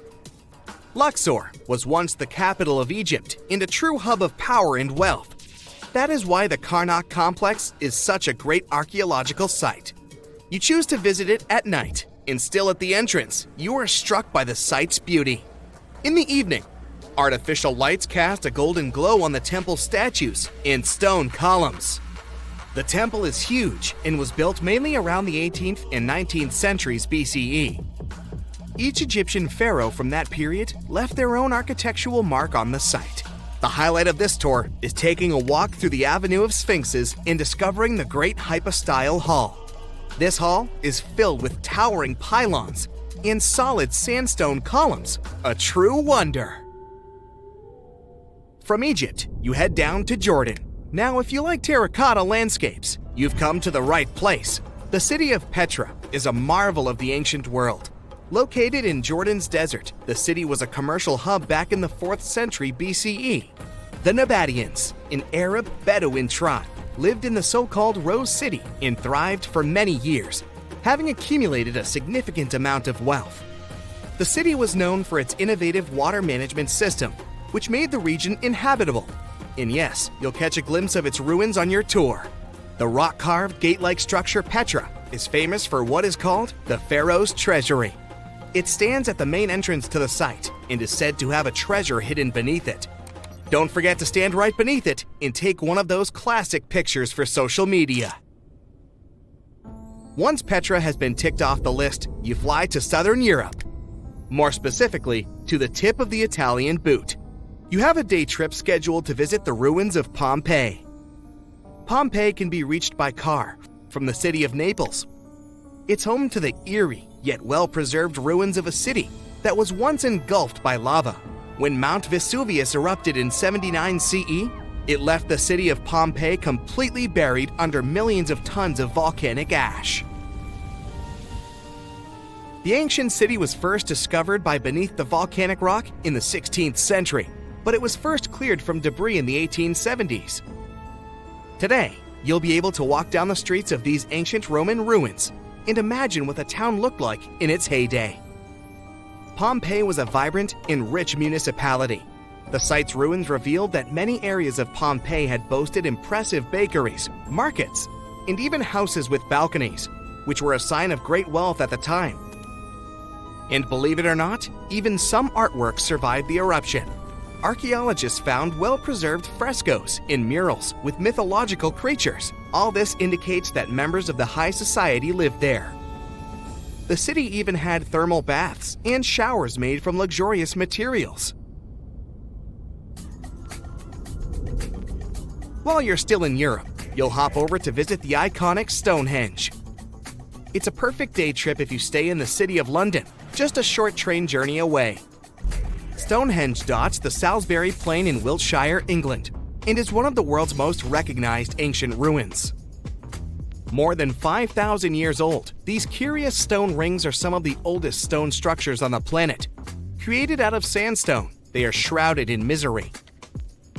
Luxor was once the capital of Egypt and a true hub of power and wealth. That is why the Karnak complex is such a great archaeological site. You choose to visit it at night, and still at the entrance, you are struck by the site's beauty. In the evening, artificial lights cast a golden glow on the temple statues and stone columns. The temple is huge and was built mainly around the 18th and 19th centuries BCE. Each Egyptian pharaoh from that period left their own architectural mark on the site. The highlight of this tour is taking a walk through the Avenue of Sphinxes and discovering the Great Hypostyle Hall. This hall is filled with towering pylons and solid sandstone columns, a true wonder. From Egypt, you head down to Jordan. Now, if you like terracotta landscapes, you've come to the right place. The city of Petra is a marvel of the ancient world. Located in Jordan's desert, the city was a commercial hub back in the 4th century BCE. The Nabateans, an Arab Bedouin tribe, lived in the so-called Rose City and thrived for many years, having accumulated a significant amount of wealth. The city was known for its innovative water management system, which made the region inhabitable. And yes, you'll catch a glimpse of its ruins on your tour. The rock-carved gate-like structure Petra is famous for what is called the Pharaoh's Treasury. It stands at the main entrance to the site and is said to have a treasure hidden beneath it. Don't forget to stand right beneath it and take one of those classic pictures for social media. Once Petra has been ticked off the list, you fly to southern Europe. More specifically, to the tip of the Italian boot. You have a day trip scheduled to visit the ruins of Pompeii. Pompeii can be reached by car from the city of Naples. It's home to the eerie yet well-preserved ruins of a city that was once engulfed by lava. When Mount Vesuvius erupted in 79 CE, it left the city of Pompeii completely buried under millions of tons of volcanic ash. The ancient city was first discovered by beneath the volcanic rock in the 16th century, but it was first cleared from debris in the 1870s. Today, you'll be able to walk down the streets of these ancient Roman ruins and imagine what the town looked like in its heyday. Pompeii was a vibrant and rich municipality. The site's ruins revealed that many areas of Pompeii had boasted impressive bakeries, markets, and even houses with balconies, which were a sign of great wealth at the time. And believe it or not, even some artworks survived the eruption. Archaeologists found well-preserved frescoes and murals with mythological creatures. All this indicates that members of the high society lived there. The city even had thermal baths and showers made from luxurious materials. While you're still in Europe, you'll hop over to visit the iconic Stonehenge. It's a perfect day trip if you stay in the city of London, just a short train journey away. Stonehenge dots the Salisbury Plain in Wiltshire, England, and is one of the world's most recognized ancient ruins. More than 5,000 years old, these curious stone rings are some of the oldest stone structures on the planet. Created out of sandstone, they are shrouded in misery.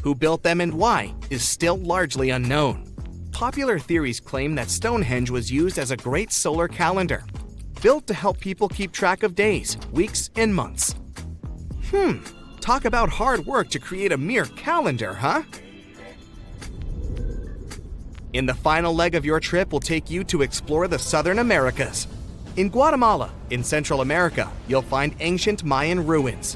Who built them and why is still largely unknown. Popular theories claim that Stonehenge was used as a great solar calendar, built to help people keep track of days, weeks, and months. Talk about hard work to create a mere calendar, huh? In the final leg of your trip, we'll take you to explore the Southern Americas. In Guatemala, in Central America, you'll find ancient Mayan ruins.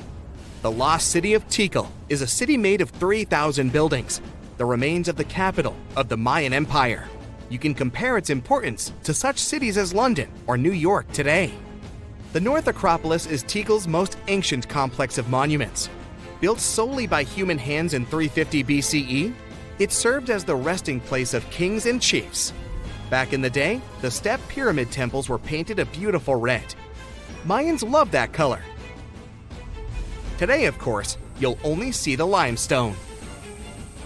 The lost city of Tikal is a city made of 3,000 buildings, the remains of the capital of the Mayan Empire. You can compare its importance to such cities as London or New York today. The North Acropolis is Tikal's most ancient complex of monuments. Built solely by human hands in 350 BCE, it served as the resting place of kings and chiefs. Back in the day, the step pyramid temples were painted a beautiful red. Mayans loved that color. Today, of course, you'll only see the limestone.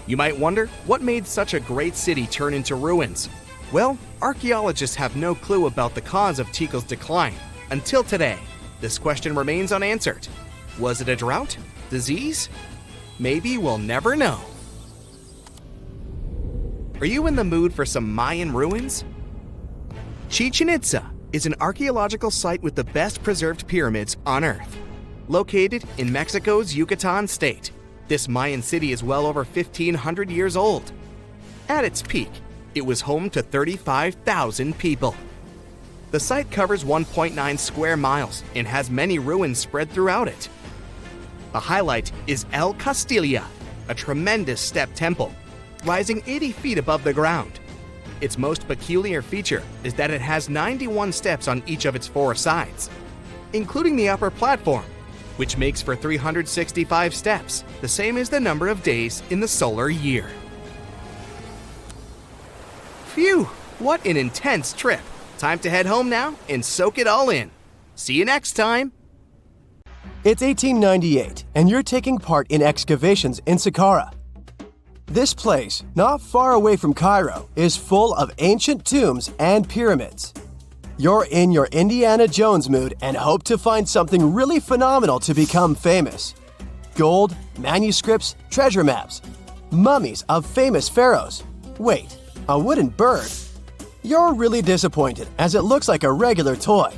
You might wonder what made such a great city turn into ruins. Well, archaeologists have no clue about the cause of Tikal's decline. Until today, this question remains unanswered. Was it a drought? Disease? Maybe we'll never know. Are you in the mood for some Mayan ruins? Chichen Itza is an archaeological site with the best preserved pyramids on Earth. Located in Mexico's Yucatan state, this Mayan city is well over 1,500 years old. At its peak, it was home to 35,000 people. The site covers 1.9 square miles and has many ruins spread throughout it. The highlight is El Castilla, a tremendous step temple, rising 80 feet above the ground. Its most peculiar feature is that it has 91 steps on each of its 4 sides, including the upper platform, which makes for 365 steps, the same as the number of days in the solar year. Phew, what an intense trip. Time to head home now and soak it all in. See you next time. It's 1898, and you're taking part in excavations in Saqqara. This place, not far away from Cairo, is full of ancient tombs and pyramids. You're in your Indiana Jones mood and hope to find something really phenomenal to become famous. Gold, manuscripts, treasure maps, mummies of famous pharaohs. Wait, a wooden bird? You're really disappointed as it looks like a regular toy.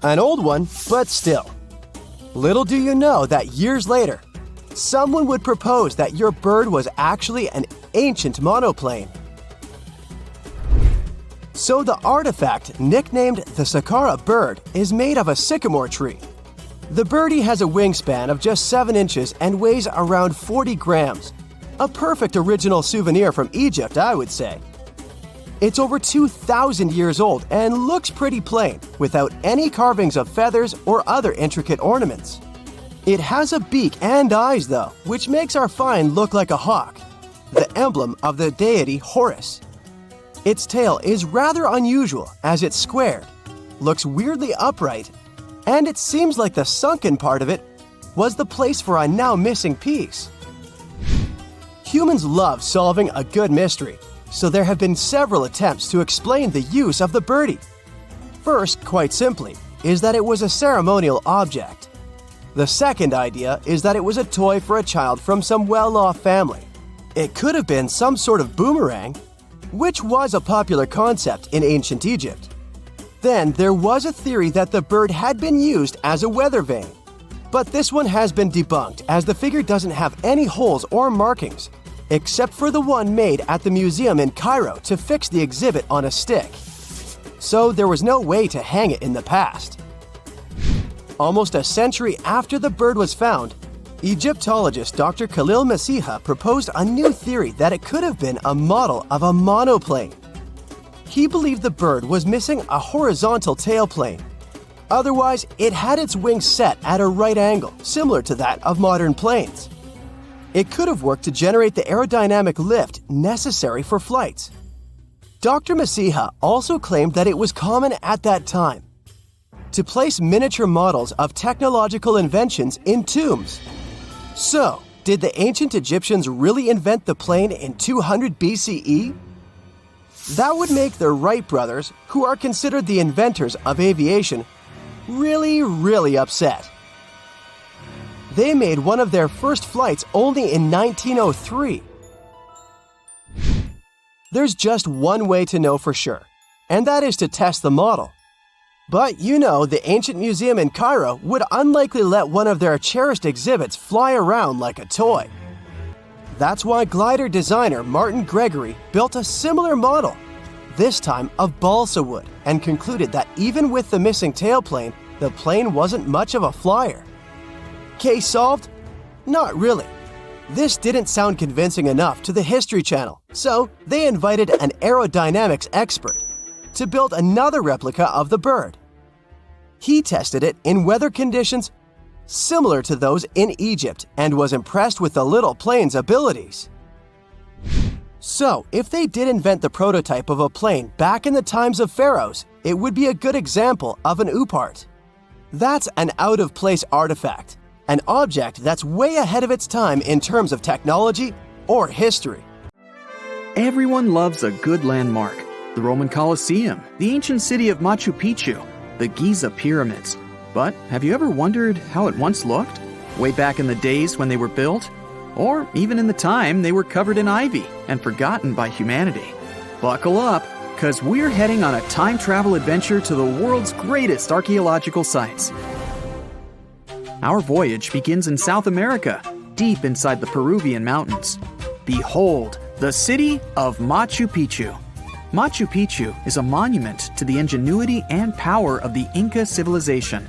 An old one, but still. Little do you know that years later, someone would propose that your bird was actually an ancient monoplane. So the artifact, nicknamed the Saqqara bird, is made of a sycamore tree. The birdie has a wingspan of just 7 inches and weighs around 40 grams. A perfect original souvenir from Egypt, I would say. It's over 2,000 years old and looks pretty plain, without any carvings of feathers or other intricate ornaments. It has a beak and eyes though, which makes our find look like a hawk, the emblem of the deity Horus. Its tail is rather unusual as it's squared, looks weirdly upright, And it seems like the sunken part of it was the place for a now missing piece. Humans love solving a good mystery, so there have been several attempts to explain the use of the birdie. First, quite simply, is that it was a ceremonial object. The second idea is that it was a toy for a child from some well-off family. It could have been some sort of boomerang, which was a popular concept in ancient Egypt. Then there was a theory that the bird had been used as a weather vane. But this one has been debunked as the figure doesn't have any holes or markings, except for the one made at the museum in Cairo to fix the exhibit on a stick. So there was no way to hang it in the past. Almost a century after the bird was found, Egyptologist Dr. Khalil Masiha proposed a new theory that it could have been a model of a monoplane. He believed the bird was missing a horizontal tailplane. Otherwise, it had its wings set at a right angle, similar to that of modern planes. It could have worked to generate the aerodynamic lift necessary for flights. Dr. Masiha also claimed that it was common at that time to place miniature models of technological inventions in tombs. So, did the ancient Egyptians really invent the plane in 200 BCE? That would make the Wright brothers, who are considered the inventors of aviation, really upset. They made one of their first flights only in 1903. There's just one way to know for sure, and that is to test the model. But you know, the ancient museum in Cairo would unlikely let one of their cherished exhibits fly around like a toy. That's why glider designer Martin Gregory built a similar model, this time of balsa wood, and concluded that even with the missing tailplane, the plane wasn't much of a flyer. Case solved? Not really. This didn't sound convincing enough to the History Channel, so they invited an aerodynamics expert to build another replica of the bird. He tested it in weather conditions similar to those in Egypt and was impressed with the little plane's abilities. So, if they did invent the prototype of a plane back in the times of pharaohs, it would be a good example of an oopart. That's an out-of-place artifact, an object that's way ahead of its time in terms of technology or history. Everyone loves a good landmark. The Roman Colosseum, the ancient city of Machu Picchu, the Giza pyramids. But have you ever wondered how it once looked? Way back in the days when they were built? Or even in the time they were covered in ivy and forgotten by humanity? Buckle up, because we're heading on a time travel adventure to the world's greatest archaeological sites. Our voyage begins in South America, deep inside the Peruvian mountains. Behold, the city of Machu Picchu. Machu Picchu is a monument to the ingenuity and power of the Inca civilization.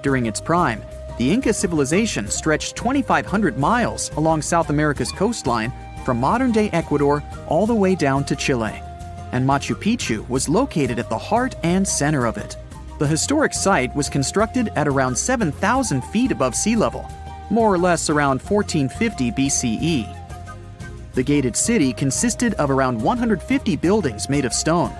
During its prime, the Inca civilization stretched 2,500 miles along South America's coastline from modern-day Ecuador all the way down to Chile. And Machu Picchu was located at the heart and center of it. The historic site was constructed at around 7,000 feet above sea level, more or less around 1450 BCE. The gated city consisted of around 150 buildings made of stone.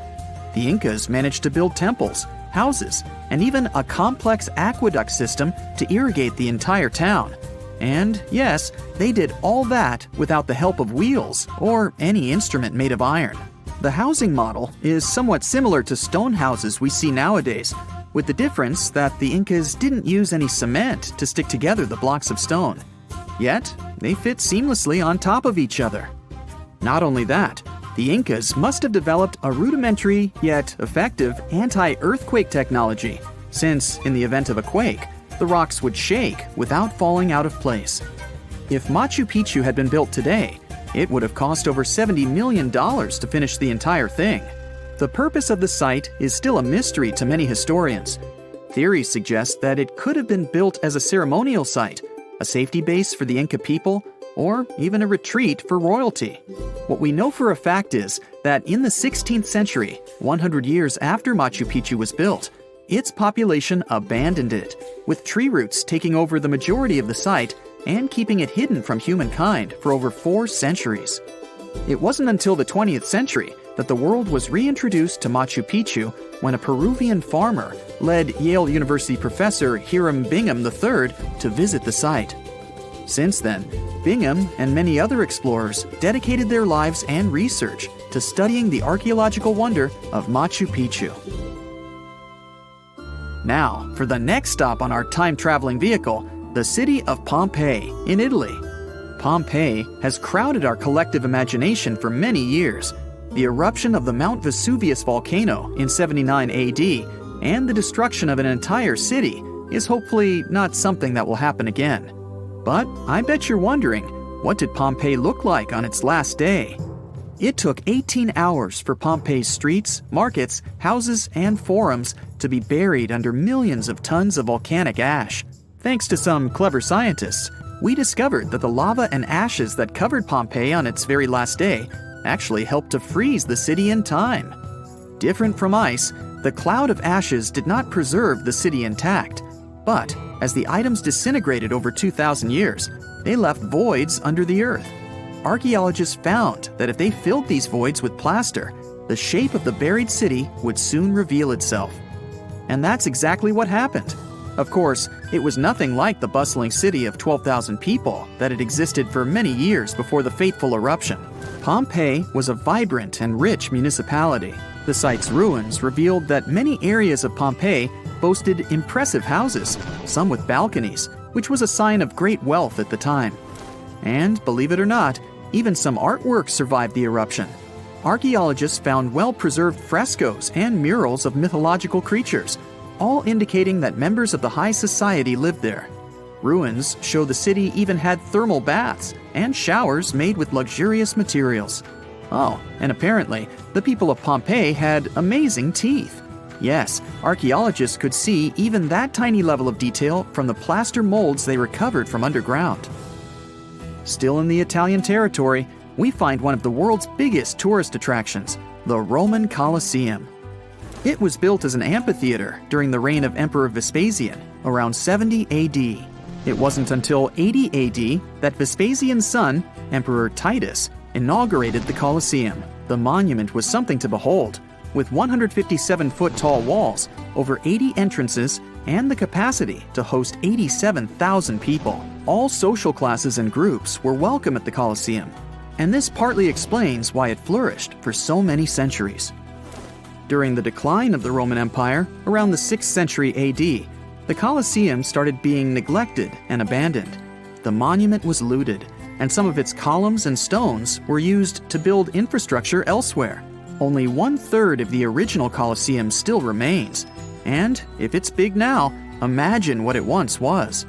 The Incas managed to build temples, houses, and even a complex aqueduct system to irrigate the entire town. And yes, they did all that without the help of wheels or any instrument made of iron. The housing model is somewhat similar to stone houses we see nowadays, with the difference that the Incas didn't use any cement to stick together the blocks of stone. Yet, they fit seamlessly on top of each other. Not only that, the Incas must have developed a rudimentary yet effective anti-earthquake technology, since in the event of a quake, the rocks would shake without falling out of place. If Machu Picchu had been built today, it would have cost over $70 million to finish the entire thing. The purpose of the site is still a mystery to many historians. Theories suggest that it could have been built as a ceremonial site, a safety base for the Inca people, or even a retreat for royalty. What we know for a fact is that in the 16th century, 100 years after Machu Picchu was built, its population abandoned it, with tree roots taking over the majority of the site and keeping it hidden from humankind for over 4 centuries. It wasn't until the 20th century that the world was reintroduced to Machu Picchu when a Peruvian farmer led Yale University professor Hiram Bingham III to visit the site. Since then, Bingham and many other explorers dedicated their lives and research to studying the archaeological wonder of Machu Picchu. Now, for the next stop on our time-traveling vehicle, the city of Pompeii in Italy. Pompeii has crowded our collective imagination for many years. The eruption of the Mount Vesuvius volcano in 79 AD and the destruction of an entire city is hopefully not something that will happen again. But I bet you're wondering, what did Pompeii look like on its last day? It took 18 hours for Pompeii's streets, markets, houses, and forums to be buried under millions of tons of volcanic ash. Thanks to some clever scientists, we discovered that the lava and ashes that covered Pompeii on its very last day actually helped to freeze the city in time. Different from ice, the cloud of ashes did not preserve the city intact, but as the items disintegrated over 2,000 years, they left voids under the earth. Archaeologists found that if they filled these voids with plaster, the shape of the buried city would soon reveal itself. And that's exactly what happened. Of course, it was nothing like the bustling city of 12,000 people that had existed for many years before the fateful eruption. Pompeii was a vibrant and rich municipality. The site's ruins revealed that many areas of Pompeii boasted impressive houses, some with balconies, which was a sign of great wealth at the time. And, believe it or not, even some artwork survived the eruption. Archaeologists found well-preserved frescoes and murals of mythological creatures, all indicating that members of the high society lived there. Ruins show the city even had thermal baths and showers made with luxurious materials. Oh, and apparently, the people of Pompeii had amazing teeth. Yes, archaeologists could see even that tiny level of detail from the plaster molds they recovered from underground. Still in the Italian territory, we find one of the world's biggest tourist attractions, the Roman Colosseum. It was built as an amphitheater during the reign of Emperor Vespasian, around 70 AD. It wasn't until 80 AD that Vespasian's son, Emperor Titus, inaugurated the Colosseum. The monument was something to behold, with 157-foot-tall walls, over 80 entrances, and the capacity to host 87,000 people. All social classes and groups were welcome at the Colosseum, and this partly explains why it flourished for so many centuries. During the decline of the Roman Empire, around the 6th century AD, the Colosseum started being neglected and abandoned. The monument was looted, and some of its columns and stones were used to build infrastructure elsewhere. Only 1/3 of the original Colosseum still remains, and if it's big now, imagine what it once was.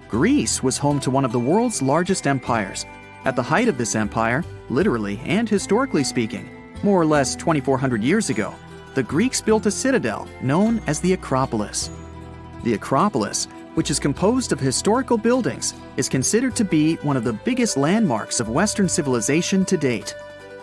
Greece was home to one of the world's largest empires. At the height of this empire, literally and historically speaking, more or less 2,400 years ago, the Greeks built a citadel known as the Acropolis. The Acropolis, which is composed of historical buildings, is considered to be one of the biggest landmarks of Western civilization to date.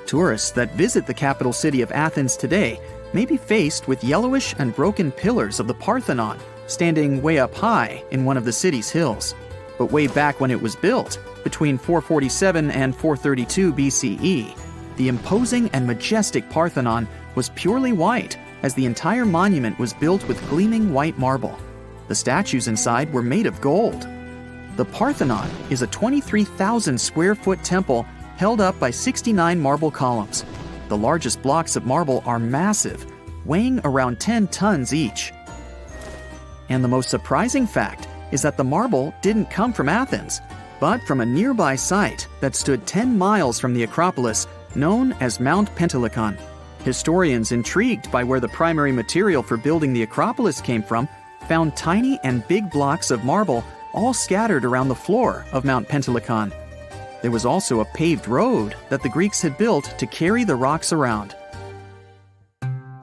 Tourists that visit the capital city of Athens today may be faced with yellowish and broken pillars of the Parthenon standing way up high in one of the city's hills. But way back when it was built, between 447 and 432 BCE, the imposing and majestic Parthenon was purely white, as the entire monument was built with gleaming white marble. The statues inside were made of gold. The Parthenon is a 23,000 square foot temple held up by 69 marble columns. The largest blocks of marble are massive, weighing around 10 tons each. And the most surprising fact is that the marble didn't come from Athens, but from a nearby site that stood 10 miles from the Acropolis, known as Mount Pentelicon. Historians intrigued by where the primary material for building the Acropolis came from found tiny and big blocks of marble all scattered around the floor of Mount Pentelicon. There was also a paved road that the Greeks had built to carry the rocks around.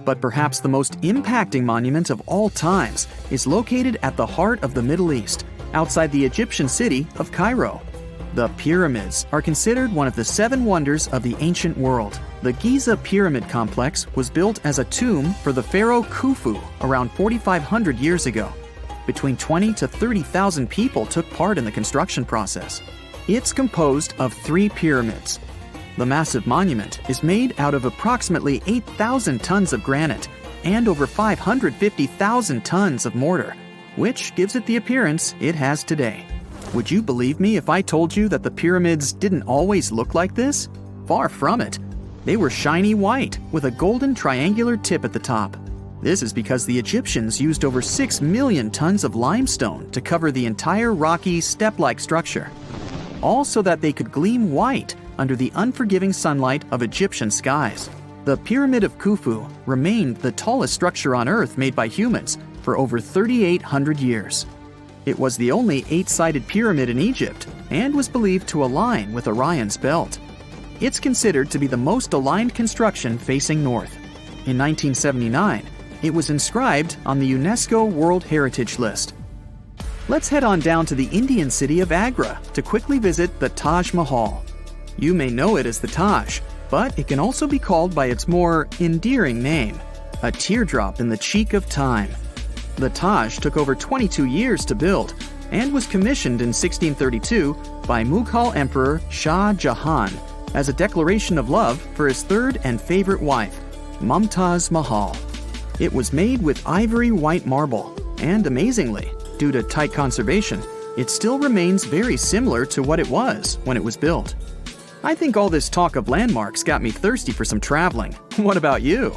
But perhaps the most impacting monument of all times is located at the heart of the Middle East, outside the Egyptian city of Cairo. The pyramids are considered one of the 7 wonders of the ancient world. The Giza Pyramid Complex was built as a tomb for the pharaoh Khufu around 4,500 years ago. Between 20,000 to 30,000 people took part in the construction process. It's composed of 3 pyramids. The massive monument is made out of approximately 8,000 tons of granite and over 550,000 tons of mortar, which gives it the appearance it has today. Would you believe me if I told you that the pyramids didn't always look like this? Far from it. They were shiny white with a golden triangular tip at the top. This is because the Egyptians used over 6 million tons of limestone to cover the entire rocky, step-like structure, all so that they could gleam white under the unforgiving sunlight of Egyptian skies. The Pyramid of Khufu remained the tallest structure on Earth made by humans for over 3,800 years. It was the only 8-sided pyramid in Egypt and was believed to align with Orion's belt. It's considered to be the most aligned construction facing north. In 1979, it was inscribed on the UNESCO World Heritage List. Let's head on down to the Indian city of Agra to quickly visit the Taj Mahal. You may know it as the Taj, but it can also be called by its more endearing name, a teardrop in the cheek of time. The Taj took over 22 years to build and was commissioned in 1632 by Mughal Emperor Shah Jahan as a declaration of love for his third and favorite wife, Mumtaz Mahal. It was made with ivory white marble, and amazingly, due to tight conservation, it still remains very similar to what it was when it was built. I think all this talk of landmarks got me thirsty for some traveling. What about you?